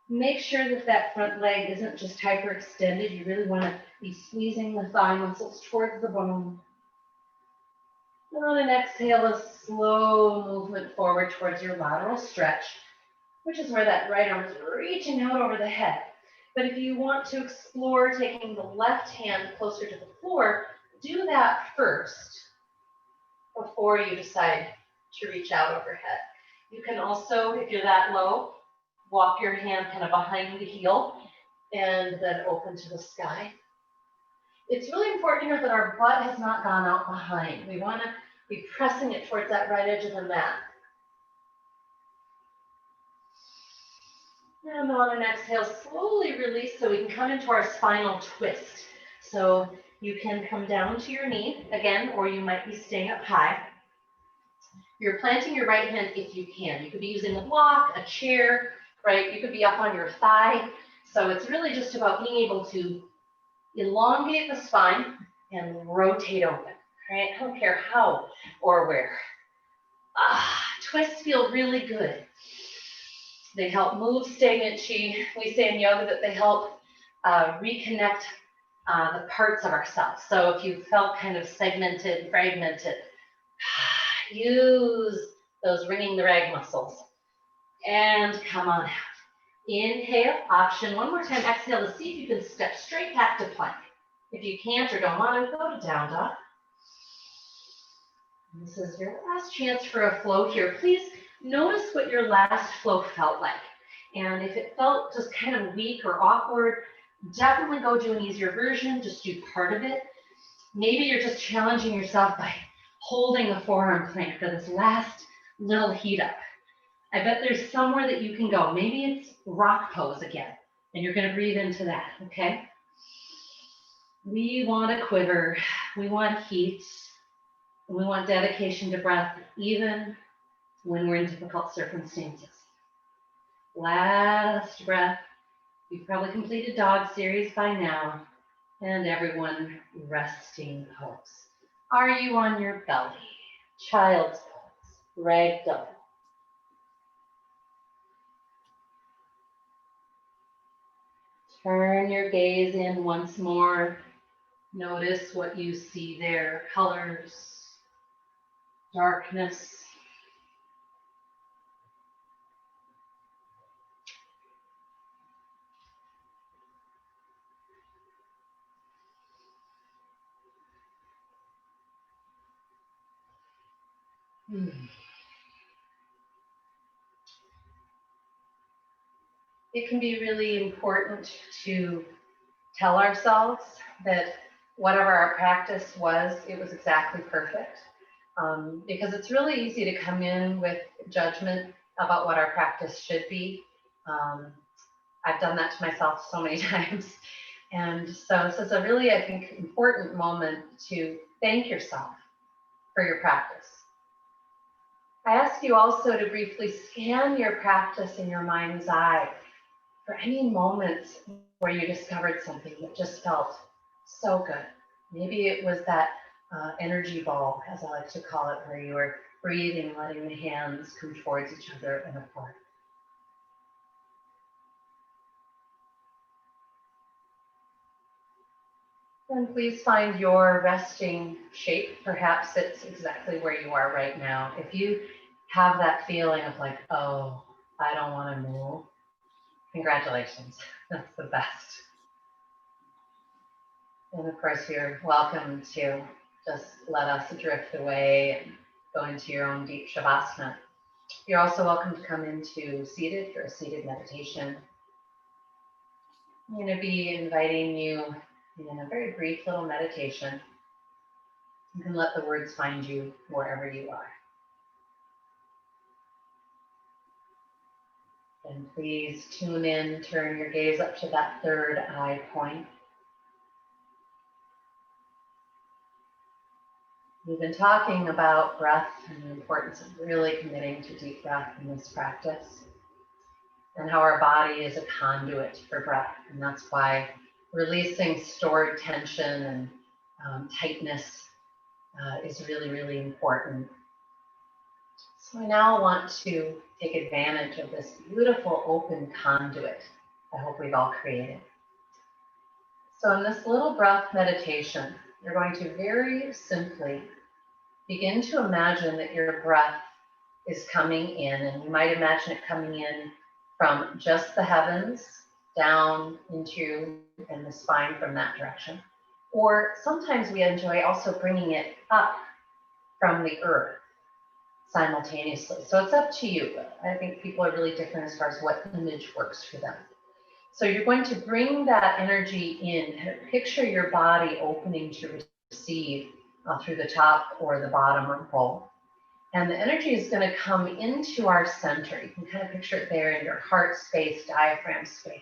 Make sure that that front leg isn't just hyperextended. You really want to be squeezing the thigh muscles towards the bone. And on an exhale, a slow movement forward towards your lateral stretch, which is where that right arm is reaching out over the head. But if you want to explore taking the left hand closer to the floor, do that first before you decide to reach out overhead. You can also, if you're that low, walk your hand kind of behind the heel and then open to the sky. It's really important to know that our butt has not gone out behind. We want to be pressing it towards that right edge of the mat. And on an exhale, slowly release so we can come into our spinal twist. So you can come down to your knee again, or you might be staying up high. You're planting your right hand if you can. You could be using a block, a chair, right? You could be up on your thigh. So it's really just about being able to elongate the spine and rotate open, right? I don't care how or where. Twists feel really good. They help move stagnant chi. We say in yoga that they help reconnect the parts of ourselves. So if you felt kind of segmented, fragmented, use those ringing the rag muscles and come on out. Inhale, option one more time. Exhale to see if you can step straight back to plank. If you can't or don't want to, go to down dog. This is your last chance for a flow here. Please notice what your last flow felt like. And if it felt just kind of weak or awkward, definitely go do an easier version, just do part of it. Maybe you're just challenging yourself by holding the forearm plank for this last little heat up. I bet there's somewhere that you can go. Maybe it's rock pose again, and you're going to breathe into that, okay? We want a quiver, we want heat, we want dedication to breath, even when we're in difficult circumstances. Last breath. You've probably completed dog series by now, and everyone resting pose. Are you on your belly? Child's pose, ragdoll. Turn your gaze in once more. Notice what you see there, colors, darkness. It can be really important to tell ourselves that whatever our practice was, it was exactly perfect. Because it's really easy to come in with judgment about what our practice should be. I've done that to myself so many times. And so this is a really, I think, important moment to thank yourself for your practice. I ask you also to briefly scan your practice in your mind's eye for any moments where you discovered something that just felt so good. Maybe it was that energy ball, as I like to call it, where you were breathing, letting the hands come towards each other and apart. And please find your resting shape. Perhaps it's exactly where you are right now. If you have that feeling of like, oh, I don't want to move, congratulations, that's the best. And of course, you're welcome to just let us drift away and go into your own deep shavasana. You're also welcome to come into seated for a seated meditation. I'm going to be inviting you in a very brief little meditation. You can let the words find you wherever you are. And please tune in, turn your gaze up to that third eye point. We've been talking about breath and the importance of really committing to deep breath in this practice, and how our body is a conduit for breath. And that's why releasing stored tension and tightness is really, really important. So I now want to take advantage of this beautiful open conduit I hope we've all created. So in this little breath meditation, you're going to very simply begin to imagine that your breath is coming in, and you might imagine it coming in from just the heavens down into and the spine from that direction. Or sometimes we enjoy also bringing it up from the earth simultaneously. So it's up to you. I think people are really different as far as what image works for them. So you're going to bring that energy in. Picture your body opening to receive through the top or the bottom or both. And the energy is going to come into our center. You can kind of picture it there in your heart space, diaphragm space.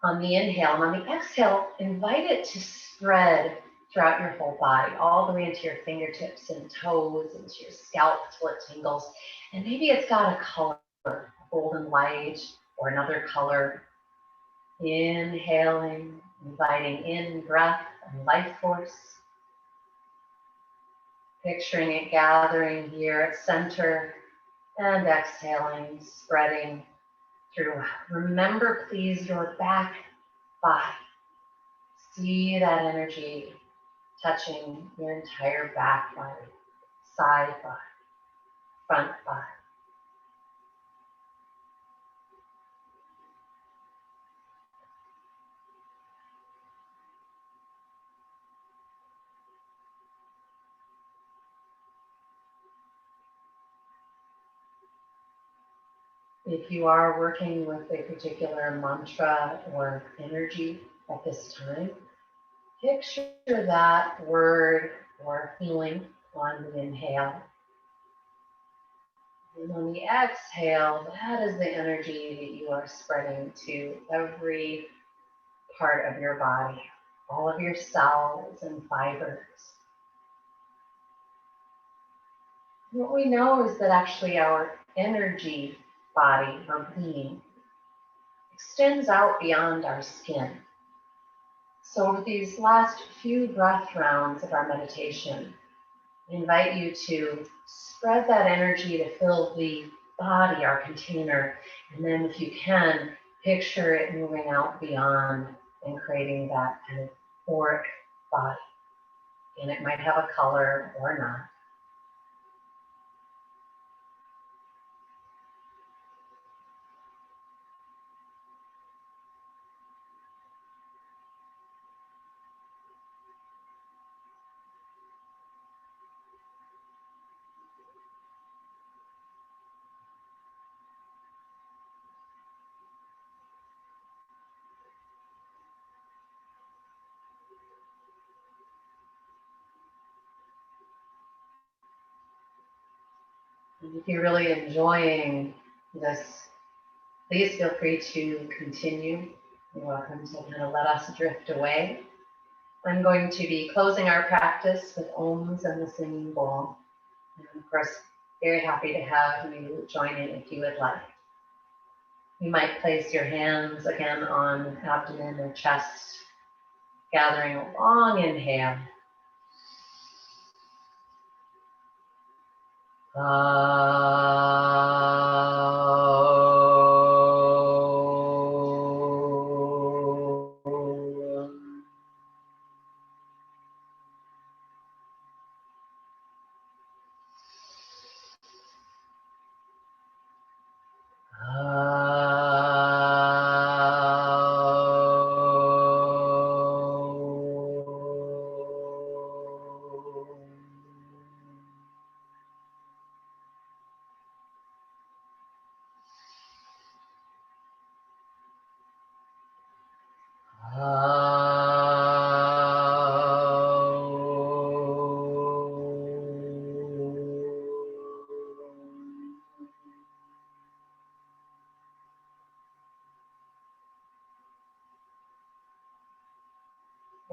On the inhale, and on the exhale, invite it to spread throughout your whole body, all the way into your fingertips and toes, into your scalp till it tingles. And maybe it's got a color, golden light or another color. Inhaling, inviting in breath and life force. Picturing it gathering here at center, and exhaling, spreading through. Remember, please, your back body. See that energy touching your entire back body, side body, front body. If you are working with a particular mantra or energy at this time, picture that word or feeling on the inhale. And on the exhale, that is the energy that you are spreading to every part of your body, all of your cells and fibers. What we know is that actually our energy body, our being, extends out beyond our skin. So over these last few breath rounds of our meditation, I invite you to spread that energy to fill the body, our container, and then if you can, picture it moving out beyond and creating that kind of auric body. And it might have a color or not. And if you're really enjoying this, please feel free to continue. You're welcome to kind of let us drift away. I'm going to be closing our practice with ohms and the singing bowl. And of course, very happy to have you join in if you would like. You might place your hands again on abdomen or chest, gathering a long inhale.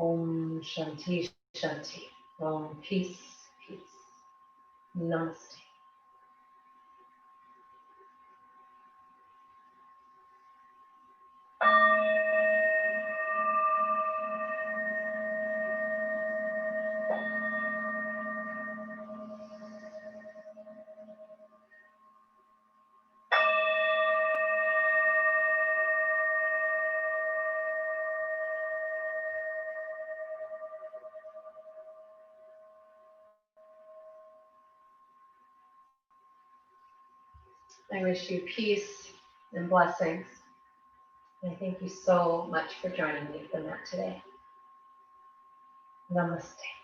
Om Shanti Shanti. Om peace, peace. Namaste. I wish you peace and blessings. I thank you so much for joining me for that today. Namaste.